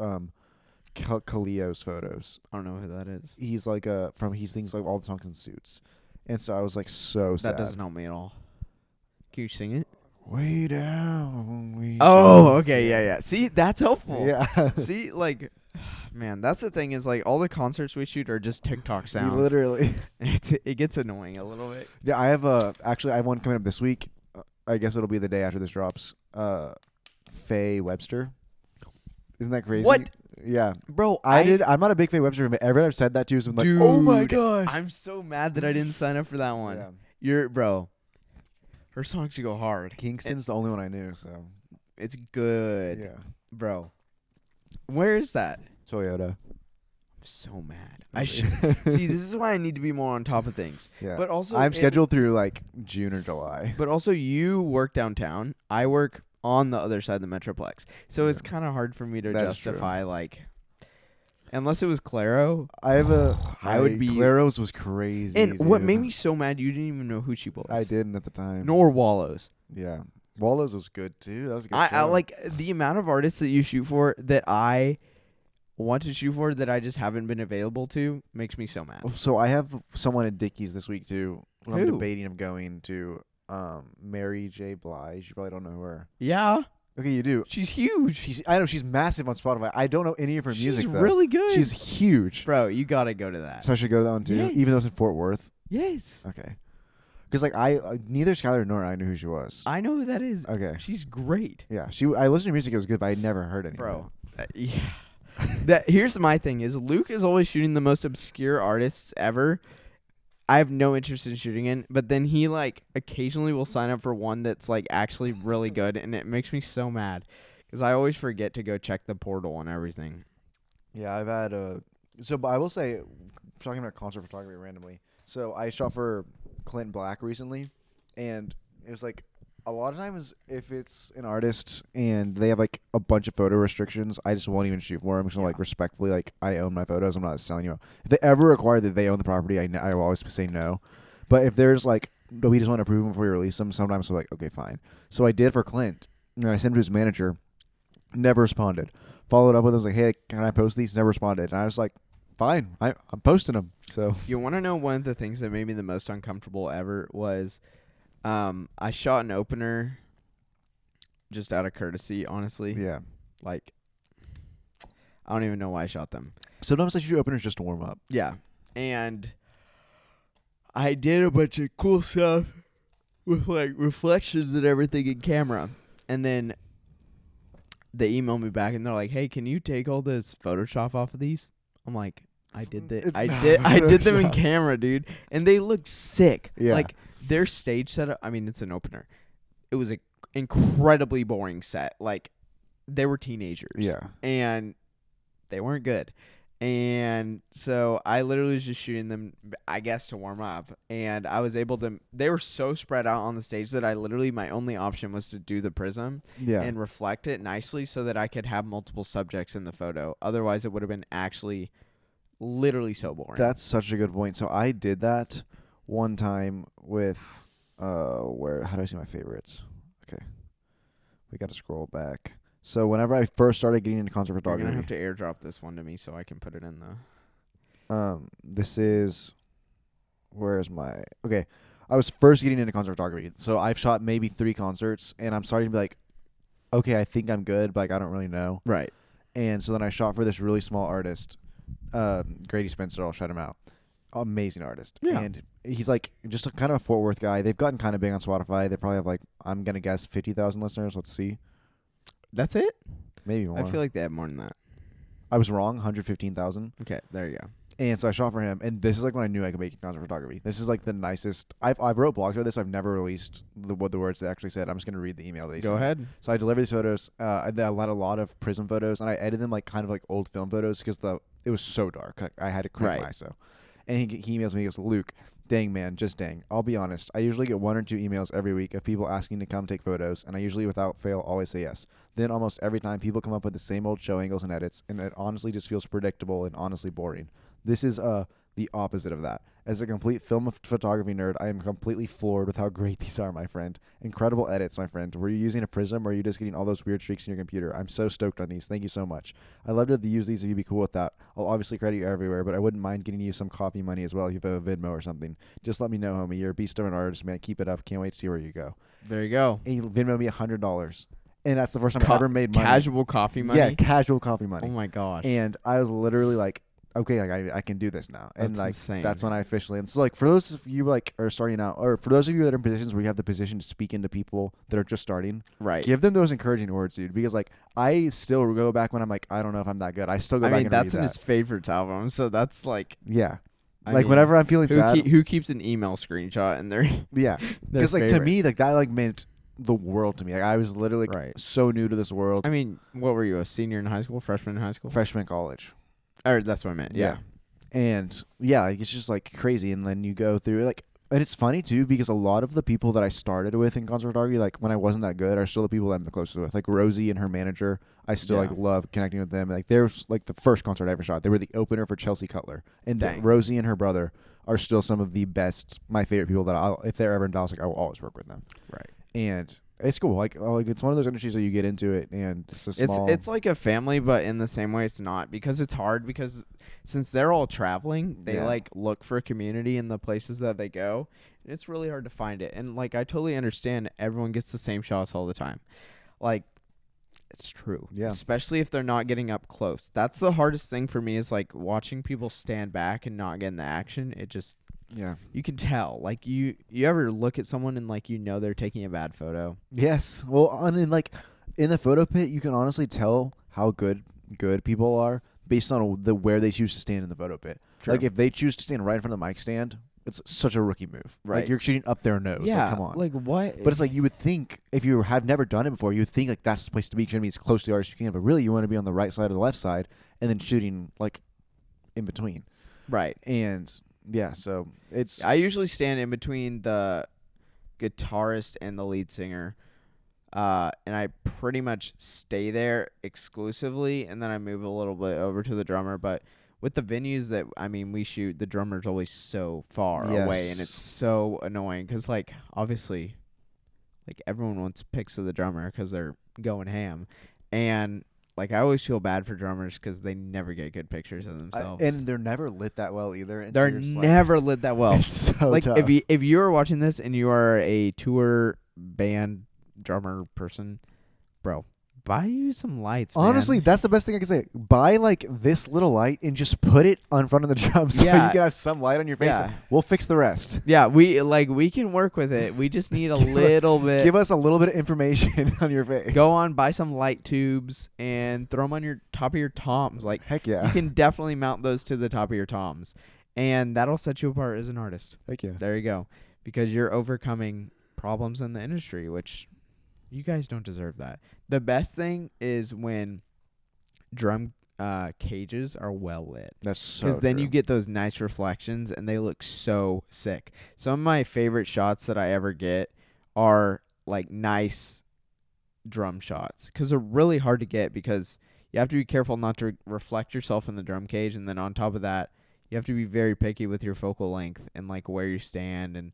Khalil's photos. I don't know who that is. He's like he sings like all the songs in Suits, and so I was like so sad. That doesn't help me at all. Can you sing it? Way down. Way Oh, down. okay, yeah. See, that's helpful. Yeah. See, like, man, that's the thing is, like, all the concerts we shoot are just TikTok sounds. Literally. It gets annoying a little bit. Yeah, I have actually I have one coming up this week. I guess it'll be the day after this drops. Faye Webster. Isn't that crazy? What? Yeah. Bro, I'm not a big Faye Webster fan, but everyone I've said that to has been like, oh my gosh. I'm so mad that I didn't sign up for that one. Yeah. Bro, her songs go hard. Kingston's the only one I knew, so. It's good. Yeah. Bro. Where is that? Toyota. I'm so mad. I should see. This is why I need to be more on top of things. Yeah. But also, I'm scheduled through like June or July. But also, you work downtown. I work on the other side of the Metroplex, so it's kind of hard for me to That's justify like. Unless it was Claro, I would be. Claro's was crazy. and what dude. made me so mad, you didn't even know who she was. I didn't at the time. Nor Wallows. Yeah. Wallows was good too. That was a good I show. like the amount of artists that you shoot for that I want to shoot for that I just haven't been available to makes me so mad. So I have someone at Dickies this week too. Who I'm Who? debating of going to. Mary J. Blige. You probably don't know her. Yeah, Okay, you do. she's huge. I know she's massive on Spotify. I don't know any of her music She's though. really good. She's huge. Bro, you gotta go to that. So I should go to that one too, Yes. even though it's in Fort Worth. Yes, Okay. Because like neither Skylar nor I knew who she was. I know who that is. Okay. She's great, Yeah, I listened to her music. It was good, but I never heard any. bro. Yeah. Here's my thing: is Luke is always shooting the most obscure artists ever. I have no interest in shooting in, but then he like occasionally will sign up for one that's like actually really good, and it makes me so mad because I always forget to go check the portal and everything. Yeah, I've had but I will say, talking about concert photography randomly. So I shot for Clint Black recently, and it was like a lot of times if it's an artist and they have like a bunch of photo restrictions, I just won't even shoot for them. So like respectfully, like I own my photos. I'm not selling you. If they ever require that they own the property, I will always say no. But if there's like, we just want to approve them before you release them, sometimes I'm like, okay, fine. So I did for Clint, and I sent him to his manager. Never responded. Followed up with him, was like, hey, can I post these? Never responded. And I was like, fine, I'm posting them. So You want to know one of the things that made me the most uncomfortable ever was I shot an opener just out of courtesy, honestly. yeah. Like, I don't even know why I shot them. Sometimes I shoot openers just to warm up. Yeah. And I did a bunch of cool stuff with like reflections and everything in camera. And then they emailed me back and they're like, "Hey, can you take all this Photoshop off of these?" I'm like, I did them in camera, dude. And they look sick. Yeah. Like their stage setup, I mean, it's an opener. It was a incredibly boring set. Like they were teenagers. Yeah. And they weren't good. And so I literally was just shooting them, I guess, to warm up. And I was able to, they were so spread out on the stage that I literally, my only option was to do the prism Yeah. and reflect it nicely so that I could have multiple subjects in the photo. Otherwise, it would have been actually literally so boring. That's such a good point. So I did that one time with, how do I see my favorites? Okay. We got to scroll back. So whenever I first started getting into concert You're photography, going to have to airdrop this one to me so I can put it in the... this is, okay. I was first getting into concert photography. So I've shot maybe 3 concerts and I'm starting to be like, okay, I think I'm good, but like, I don't really know. Right. And so then I shot for this really small artist, Grady Spencer. I'll shout him out. amazing artist. Yeah. And he's like just a kind of a Fort Worth guy. They've gotten kind of big on Spotify. They probably have like, I'm gonna guess 50,000 listeners. Let's see, That's it? maybe more. I feel like they have more than that. I was wrong, 115,000. Okay, there you go. And so I shot for him, and this is like when I knew I could make concert photography. This is like the nicest. I've wrote blogs about this. I've never released what the words they actually said. I'm just gonna read the email they sent. Go ahead. So I delivered these photos. I had a lot of prism photos, and I edited them like kind of like old film photos because it was so dark. Like, I had to crank Right. ISO. And he emails me. He goes, Luke, dang man, just dang. I'll be honest. I usually get 1 or 2 emails every week of people asking to come take photos, and I usually without fail always say yes. Then almost every time people come up with the same old show angles and edits, and it honestly just feels predictable and honestly boring. This is the opposite of that. As a complete film photography nerd, I am completely floored with how great these are, my friend. Incredible edits, my friend. Were you using a prism, or are you just getting all those weird streaks in your computer? I'm so stoked on these. Thank you so much. I'd love to use these if you'd be cool with that. I'll obviously credit you everywhere, but I wouldn't mind getting you some coffee money as well if you have a Venmo or something. Just let me know, homie. You're a beast of an artist, man. Keep it up. Can't wait to see where you go. There you go. And he Venmoed me $100. And that's the first time I ever made money. Casual coffee money? Yeah, casual coffee money. Oh, my gosh. And I was literally like, okay, like I can do this now. And That's like insane. that's when I officially, and so like for those of you like are starting out, or for those of you that are in positions where you have the position to speak into people that are just starting, Right. give them those encouraging words, dude. Because like I still go back when I'm like, I don't know if I'm that good. I still go back and that's read in that. his favorites album, so that's like... Yeah. I Like mean, whenever I'm feeling sad. who keeps an email screenshot in their... Yeah. their Because like to me, favorites? like that like meant the world to me. Like I was literally like, Right. so new to this world. I mean, what were you, a senior in high school, freshman in high school? Freshman college. Or that's what I meant, yeah. And yeah, like, it's just like crazy. And then you go through like, and it's funny too because a lot of the people that I started with in concert photography, like when I wasn't that good, are still the people that I'm the closest with. Like Rosie and her manager, I still like love connecting with them. Like they're like the first concert I ever shot. They were the opener for Chelsea Cutler, and Rosie and her brother are still some of the best, my favorite people that if they're ever in Dallas, like I will always work with them. Right. And it's cool. Like it's one of those industries that you get into it, and it's a small. It's like a family, but in the same way, it's not, because it's hard because since they're all traveling, they like look for a community in the places that they go. And it's really hard to find it. And like I totally understand everyone gets the same shots all the time. Like it's true. Yeah. Especially if they're not getting up close. That's the hardest thing for me is like watching people stand back and not get in the action. It just you can tell. Like you ever look at someone and like they're taking a bad photo? Yes. Well, and like in the photo pit, you can honestly tell how good people are based on where they choose to stand in the photo pit. True. Like if they choose to stand right in front of the mic stand, it's such a rookie move. Right. Like you're shooting up their nose. Yeah. Like, come on. Like what? But it's like you would think if you have never done it before, you would think like that's the place to be. You're gonna be as close to the artist as you can. But really, you want to be on the right side or the left side, and then shooting like in between. Right. And yeah, so it's. I usually stand in between the guitarist and the lead singer, and I pretty much stay there exclusively, and then I move a little bit over to the drummer. But with the venues that we shoot, the drummer's always so far away, and it's so annoying because like obviously, like everyone wants pics of the drummer because they're going ham, and like I always feel bad for drummers because they never get good pictures of themselves, and they're never lit that well either. And they're never lit that well. It's so like tough. if you are watching this and you are a tour band drummer person, bro, buy you some lights. Honestly, man. that's the best thing I can say. Buy like this little light and just put it on front of the drum so you can have some light on your face. Yeah. We'll fix the rest. Yeah, we can work with it. We just need a little bit. Give us a little bit of information on your face. Go on, buy some light tubes and throw them on your top of your toms. Like heck yeah, you can definitely mount those to the top of your toms, and that'll set you apart as an artist. Heck yeah. There you go, because you're overcoming problems in the industry, which you guys don't deserve that. The best thing is when drum cages are well lit. That's so because then true. you get those nice reflections and they look so sick. Some of my favorite shots that I ever get are like nice drum shots because they're really hard to get because you have to be careful not to reflect yourself in the drum cage, and then on top of that you have to be very picky with your focal length and like where you stand, and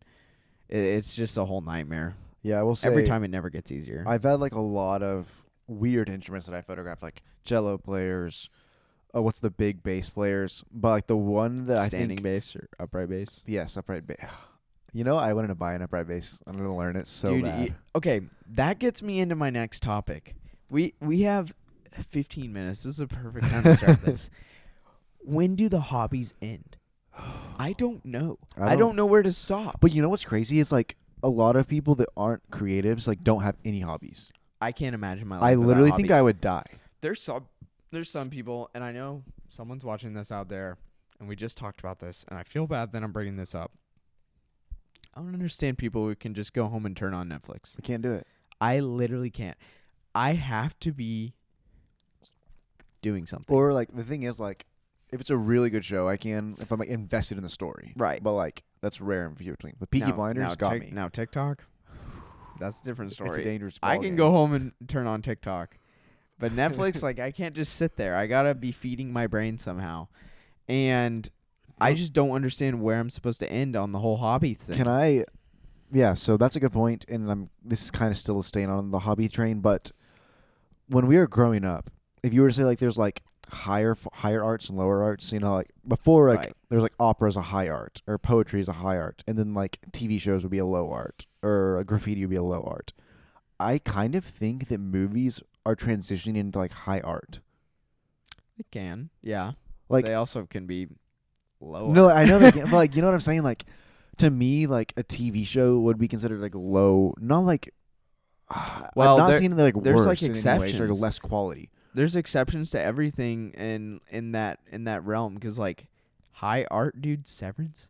it's just a whole nightmare. Yeah, I will say every time it never gets easier. I've had like a lot of weird instruments that I photographed, like cello players. What's the big bass players? But like the one that I think standing bass or upright bass. Yes, upright bass. You know, I wanted to buy an upright bass. I'm gonna learn it so bad. Okay, that gets me into my next topic. We have 15 minutes. This is a perfect time to start this. When do the hobbies end? I don't know. I don't know where to stop. But you know what's crazy is like a lot of people that aren't creatives like don't have any hobbies. I can't imagine my life. I literally without think hobbies. I would die. There's some people, and I know someone's watching this out there, and we just talked about this, and I feel bad that I'm bringing this up. I don't understand people who can just go home and turn on Netflix. I can't do it. I literally can't. I have to be doing something. Or like the thing is like, if it's a really good show, I can if I'm like invested in the story. Right. But like that's rare and few between. But Peaky Blinders got me. Now TikTok, that's a different story. It's a dangerous I ball can game. go home and turn on TikTok, but Netflix, like I can't just sit there. I gotta be feeding my brain somehow, and I just don't understand where I'm supposed to end on the whole hobby thing. Can I? Yeah. So that's a good point, and this is kind of still staying on the hobby train. But when we were growing up, if you were to say like there's like higher arts and lower arts, you know, like before like there's like opera is a high art or poetry is a high art, and then like TV shows would be a low art or a graffiti would be a low art. I kind of think that movies are transitioning into like high art. It can, yeah. Like they also can be low. No, I know they can, but like you know what I'm saying. Like to me, like a TV show would be considered like low, not like. Well, I'm not seeing like there's worse like in any ways, or exceptions. less quality. There's exceptions to everything in that realm, because like high art, dude, Severance,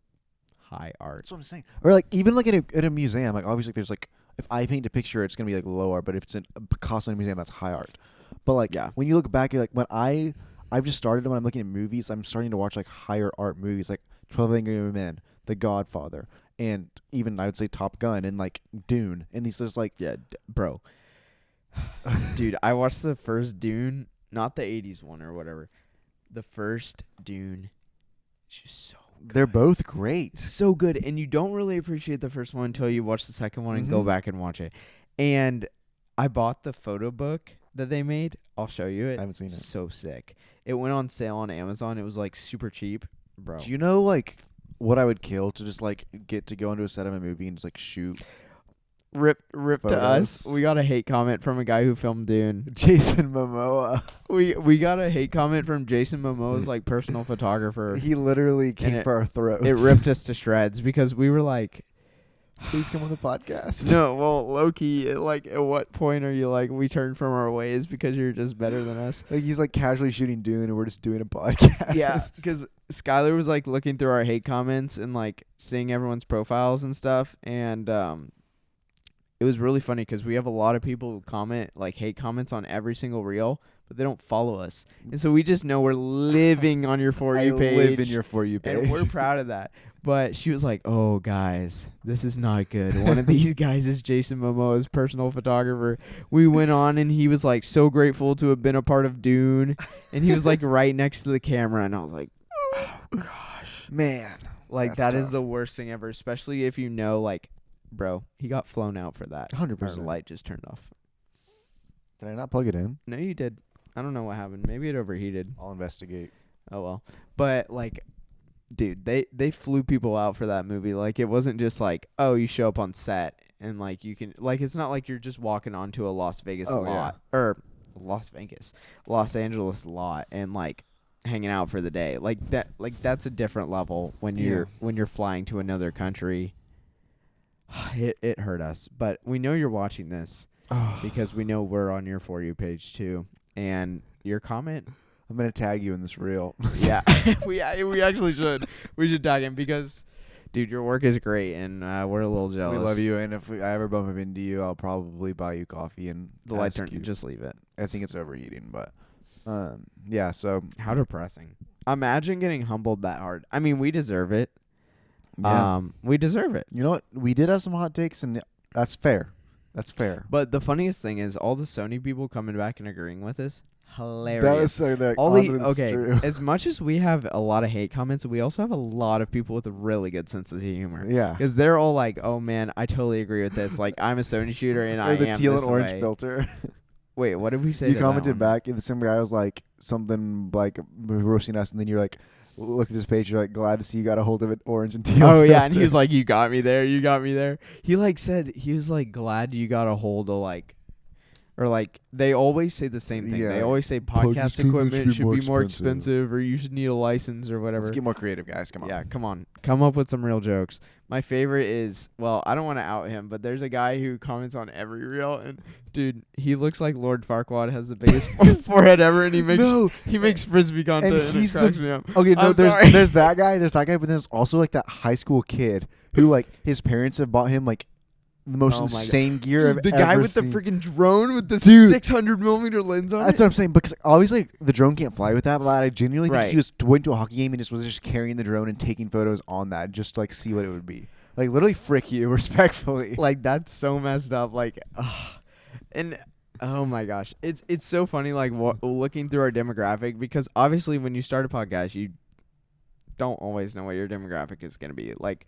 high art. That's what I'm saying. Or like even like at a museum, like obviously there's like if I paint a picture, it's gonna be like low art, but if it's a Picasso in a museum, that's high art. But like when you look back, like when I've just started when I'm looking at movies, I'm starting to watch like higher art movies, like 12 Angry Men, The Godfather, and even I would say Top Gun and like Dune, and these just like bro. Dude, I watched the first Dune, not the 80s one or whatever. The first Dune, it's just so good. They're both great. So good. And you don't really appreciate the first one until you watch the second one and go back and watch it. And I bought the photo book that they made. I'll show you it. I haven't seen it. So sick. It went on sale on Amazon. It was like super cheap, bro. Do you know like what I would kill to just like get to go into a set of a movie and just like shoot? Rip photos. To us. We got a hate comment from a guy who filmed Dune. Jason Momoa. We got a hate comment from Jason Momoa's like personal photographer. He literally came for our throats. It ripped us to shreds because we were like, please come on the podcast. No, well, low-key, like, at what point are you like, we turned from our ways because you're just better than us? Like, he's like casually shooting Dune and we're just doing a podcast. Yeah, because Skylar was like looking through our hate comments and like seeing everyone's profiles and stuff, and it was really funny because we have a lot of people who comment, like, hate comments on every single reel, but they don't follow us. And so we just know we're living on your For You page. I live in your For You page. And we're proud of that. But she was like, oh, guys, this is not good. One of these guys is Jason Momoa's personal photographer. We went on, and he was, like, so grateful to have been a part of Dune. And he was, like, right next to the camera. And I was like, oh, gosh. Man. Like, that is the worst thing ever, especially if you know, like, bro, he got flown out for that. 100%. Our light just turned off. Did I not plug it in? No, you did. I don't know what happened. Maybe it overheated. I'll investigate. Oh, well. But, like, dude, they flew people out for that movie. Like, it wasn't just like, oh, you show up on set and, like, you can, like, it's not like you're just walking onto a Las Vegas lot. Yeah. Or Los Angeles lot and, like, hanging out for the day. Like, that's a different level when you're flying to another country. It hurt us. But we know you're watching this because we know we're on your For You page, too. And your comment, I'm going to tag you in this reel. yeah, we actually should. We should tag him because, dude, your work is great, and we're a little jealous. We love you, and if I ever bump into you, I'll probably buy you coffee and The light turn. Just leave it. I think it's overheating, but yeah. So how depressing. Imagine getting humbled that hard. I mean, we deserve it. yeah. We deserve it. You know what? We did have some hot takes, and that's fair. That's fair. But the funniest thing is all the Sony people coming back and agreeing with us. Hilarious. That is so true. As much as we have a lot of hate comments, we also have a lot of people with a really good sense of humor. Yeah, because they're all like, "Oh man, I totally agree with this. Like, I'm a Sony shooter, and I am the teal this and orange way." filter. Wait, what did we say? You to commented that one? back, and the same guy was like something like roasting us, and then you're like, look at this page. You're like, glad to see you got a hold of it, orange and teal. Oh yeah, and he was like, "You got me there. You got me there." He like said he was like glad you got a hold of like Or like they always say the same thing. Yeah. They always say podcast equipment should be more expensive, or you should need a license or whatever. Let's get more creative, guys. Come on. Yeah, come on. Come up with some real jokes. My favorite is, well, I don't want to out him, but there's a guy who comments on every reel, and dude, he looks like Lord Farquaad has the biggest forehead ever, and he makes frisbee content, and he's it cracks me up. Okay, no, I'm sorry. there's that guy, but there's also like that high school kid who like his parents have bought him like the most insane gear Dude, I've the guy ever with seen. the freaking drone with the Dude. 600mm lens on That's it. what I'm saying, because obviously the drone can't fly with that, but I genuinely think Right. he was went to a hockey game and was just carrying the drone and taking photos on that just to like see what it would be. Like literally frick you, respectfully. Like that's so messed up. Like, and oh my gosh, it's so funny. Like looking through our demographic, because obviously when you start a podcast, you don't always know what your demographic is going to be. Like,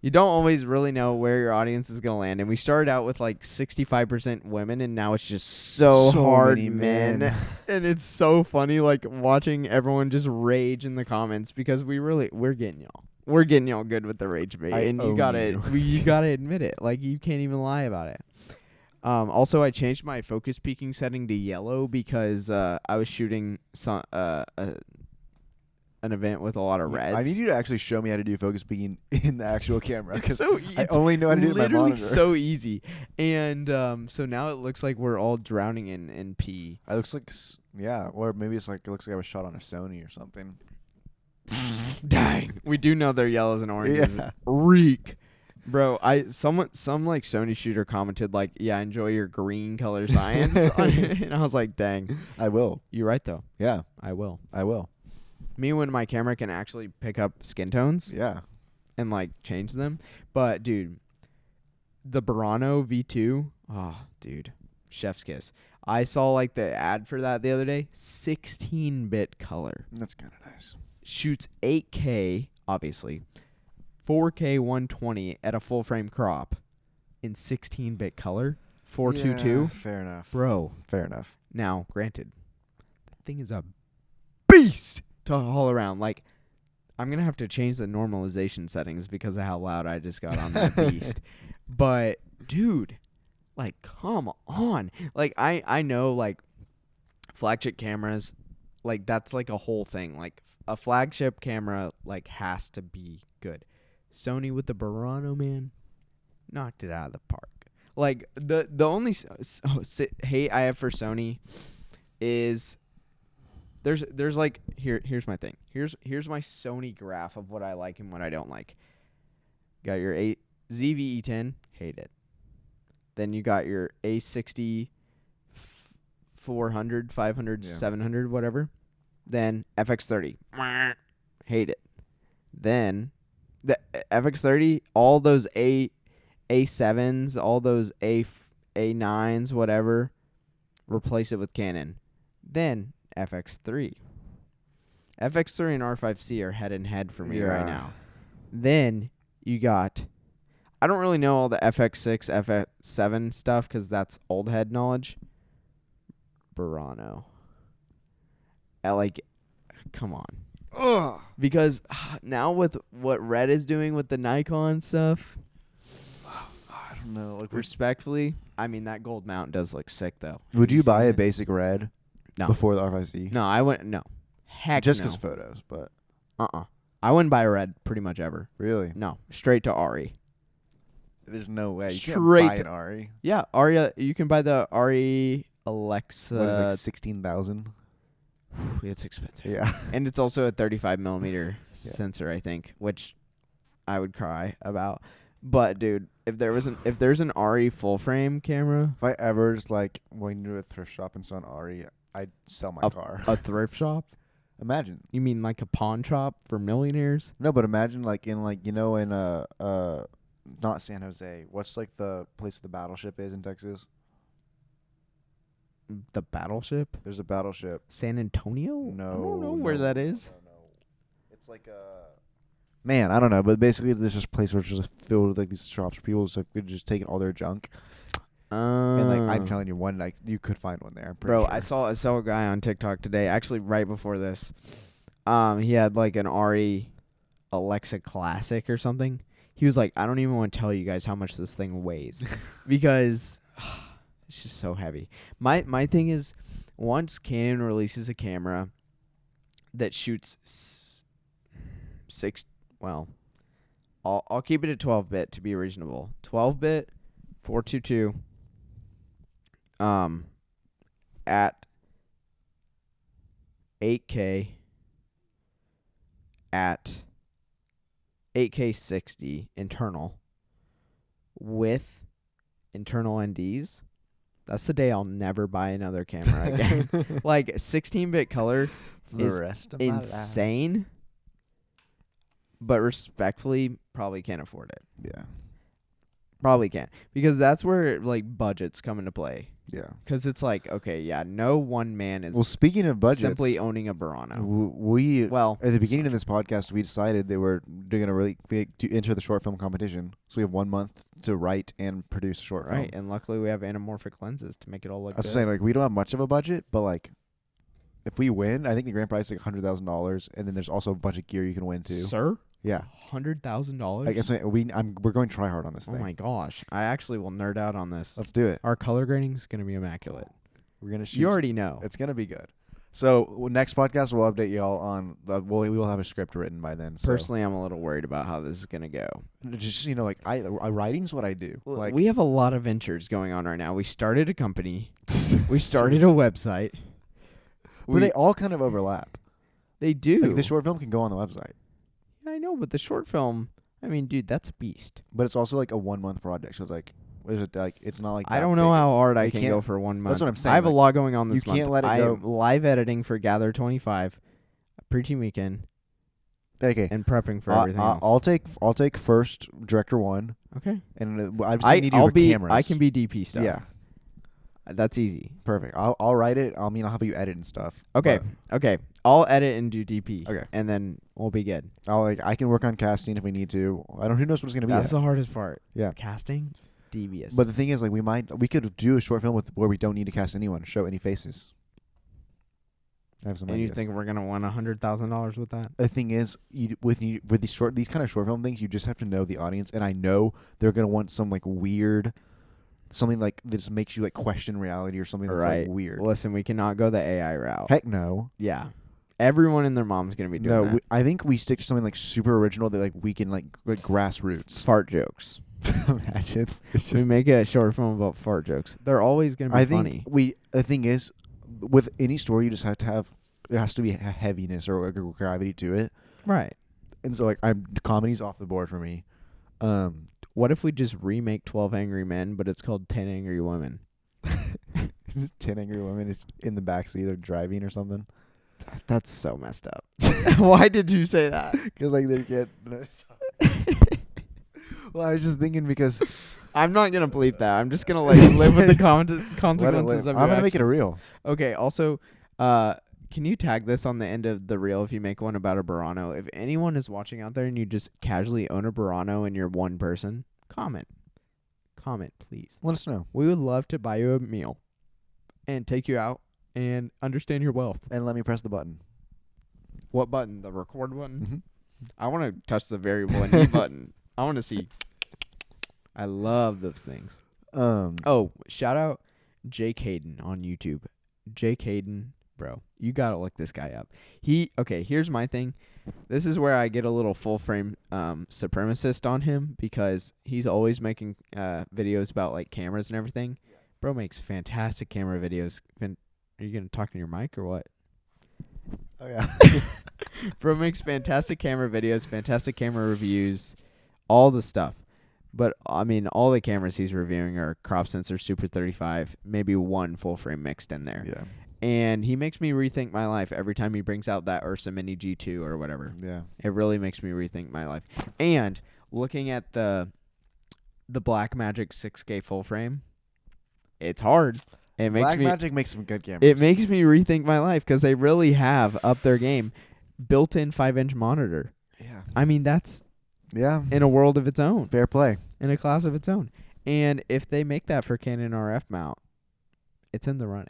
you don't always really know where your audience is going to land. And we started out with like 65% women, and now it's just so hard many men. And it's so funny, like watching everyone just rage in the comments, because we're getting y'all. We're getting y'all good with the rage bait, and you gotta admit it. Like, you can't even lie about it. Also, I changed my focus peaking setting to yellow because I was shooting an event with a lot of reds. I need you to actually show me how to do focus peaking in the actual camera. It's so I only know how to do it in my literally monitor. so easy. And so now it looks like we're all drowning in pee. It looks like, or maybe it's like it looks like I was shot on a Sony or something. Dang. We do know they're yellows and oranges. Yeah. Reek. Bro, some like Sony shooter commented like, yeah, enjoy your green color science. And I was like, dang. I will. You're right though. Yeah, I will. I will. Me when my camera can actually pick up skin tones Yeah. and like change them. But dude, the Burano V2, oh dude, chef's kiss. I saw like the ad for that the other day. 16-bit color. That's kind of nice. Shoots 8K, obviously. 4K 120 at a full frame crop in 16-bit color. 422. Yeah, fair enough. Bro. Fair enough. Now, granted, that thing is a beast to haul around. Like, I'm going to have to change the normalization settings because of how loud I just got on that beast. But, dude, like, come on. Like, I know, like, flagship cameras, like, that's, like, a whole thing. Like, a flagship camera, like, has to be good. Sony with the Burano, man, knocked it out of the park. Like, the only hate I have for Sony is there's like here's my thing. Here's my Sony graph of what I like and what I don't like. Got your ZV-E10, hate it. Then you got your A60 400, 500, 700, whatever. Then FX30, hate it. Then the FX30, all those A7s, all those A9s, whatever, replace it with Canon. Then FX3. FX3 and R5C are head and head for me right now. Then you got, I don't really know all the FX6, FX7 stuff because that's old head knowledge. Burano. Come on. Ugh. Because now with what Red is doing with the Nikon stuff, I don't know. Like, respectfully, I mean, that gold mount does look sick, though. would you buy seen a it? basic red No. before the R5C? No, I wouldn't. No. Heck Just no. because photos, but I wouldn't buy a Red pretty much ever. really, No. Straight to RE. there's no way. You Straight can't buy an RE. Yeah, RE. You can buy the RE Alexa. What is it, like 16,000? It's expensive. Yeah. And it's also a 35mm sensor, I think, which I would cry about. But dude, if there's an RE full frame camera, If I ever just like went into a thrift shop and saw an RE, I'd sell my car. a thrift shop. Imagine. You mean like a pawn shop for millionaires? No, but imagine like in not San Jose. What's like the place where the battleship is in Texas? The battleship? There's a battleship. San Antonio? No, I don't know where that is. No. It's like man, I don't know, but basically there's this place where it's just filled with like these shops for people, so could just take all their junk. And like I'm telling you, one like you could find one there. I'm pretty Bro, sure. I saw a guy on TikTok today, actually right before this. He had like an RE Alexa Classic or something. He was like, I don't even want to tell you guys how much this thing weighs because It's just so heavy. My thing is, once Canon releases a camera that shoots six, well, I'll keep it at 12-bit to be reasonable. 12-bit, 422, at 8K, at 8K 60 internal with internal NDs. That's the day I'll never buy another camera again. Like 16-bit color is insane, but respectfully, probably can't afford it. Yeah. Probably can't, because that's where like budgets come into play. Yeah. Because it's like, okay, yeah, no one man is. Well, speaking of budgets, simply owning a Burano. At the beginning of this podcast, we decided they're going to enter the short film competition. So we have 1 month to write and produce a short film. Right, and luckily we have anamorphic lenses to make it all look I was good. saying, like, we don't have much of a budget, but like, if we win, I think the grand prize is like $100,000, and then there's also a bunch of gear you can win too. Sir? Yeah. $100,000? I guess we're going to try hard on this thing. Oh my gosh. I actually will nerd out on this. Let's do it. Our color grading is going to be immaculate. We're going to shoot. You already know. It's going to be good. So next podcast, we'll update y'all on we will have a script written by then. So. Personally, I'm a little worried about how this is going to go. Just, like, writing's what I do. Like, we have a lot of ventures going on right now. We started a company. We started a website. But they all kind of overlap. They do. Like, the short film can go on the website. I know, but the short film, I mean, dude, that's a beast. But it's also like a 1 month project. So it's like, it's not like I don't know how hard I can can't- go for 1 month. That's what I'm saying. I have a like, lot going on this you month. can't let it I go. am live editing for Gather 25, preaching weekend, Okay. and prepping for everything else. I'll take first director one, Okay. and I just need you for cameras. I can be DP stuff. Yeah. That's easy. Perfect. I'll write it. I'll have you edit and stuff. Okay. but Okay. I'll edit and do DP. Okay. And then we'll be good. I can work on casting if we need to. Who knows what it's gonna be. That's yet. the hardest part. Yeah. Casting, devious. But the thing is, like, we could do a short film where we don't need to cast anyone, show any faces. I have some and you ideas. think we're gonna win $100,000 with that? The thing is, with these kind of short film things, you just have to know the audience, and I know they're gonna want some like weird, something like that just makes you like question reality or something that's like weird. Listen, we cannot go the AI route. Heck no. Yeah. Everyone and their mom's gonna be doing that. I think we stick to something like super original that like we can like grassroots. Fart jokes. Imagine. We make a short film about fart jokes. They're always gonna be funny. The thing is, with any story, you just have to have, there has to be a heaviness or a gravity to it. Right. And so like comedy's off the board for me. What if we just remake 12 Angry Men, but it's called 10 Angry Women? 10 Angry Women is in the backseat or driving or something. That's so messed up. Why did you say that? Because like they get. Well, I was just thinking because I'm not gonna bleep that. I'm just gonna like live with the consequences of I'm gonna your make it a actions. reel. Okay. Also, can you tag this on the end of the reel if you make one about a Burano? If anyone is watching out there and you just casually own a Burano and you're one person, comment, please. Let us know. We would love to buy you a meal and take you out and understand your wealth. And let me press the button. What button? The record button? Mm-hmm. I want to touch the variable and E button. I want to see. I love those things. Oh, shout out Jake Hayden on YouTube. Jake Hayden, bro, you gotta look this guy up. Here's my thing. This is where I get a little full frame supremacist on him because he's always making videos about like cameras and everything. Yeah. Bro makes fantastic camera videos. Are you gonna talk in your mic or what? Oh yeah. Bro makes fantastic camera videos, fantastic camera reviews, all the stuff. But, I mean, all the cameras he's reviewing are crop sensor Super 35, maybe one full frame mixed in there. Yeah. And he makes me rethink my life every time he brings out that Ursa Mini G2 or whatever. Yeah. It really makes me rethink my life. And looking at the Blackmagic 6K full frame, it's hard. Blackmagic makes some good cameras. It makes me rethink my life because they really have upped their game. Built-in 5-inch monitor. Yeah. I mean, that's in a world of its own. Fair play. In a class of its own. And if they make that for Canon RF mount, it's in the running.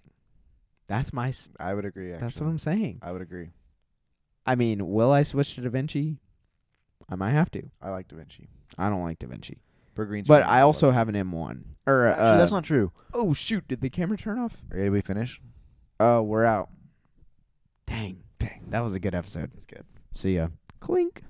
That's my... I would agree, actually. That's what I'm saying. I would agree. I mean, will I switch to DaVinci? I might have to. I like DaVinci. I don't like DaVinci. for green screen. But I also have an M1. Or Actually, that's not true. Oh shoot! Did the camera turn off? Did we finish? Oh, we're out. Dang. That was a good episode. That's good. See ya. Clink.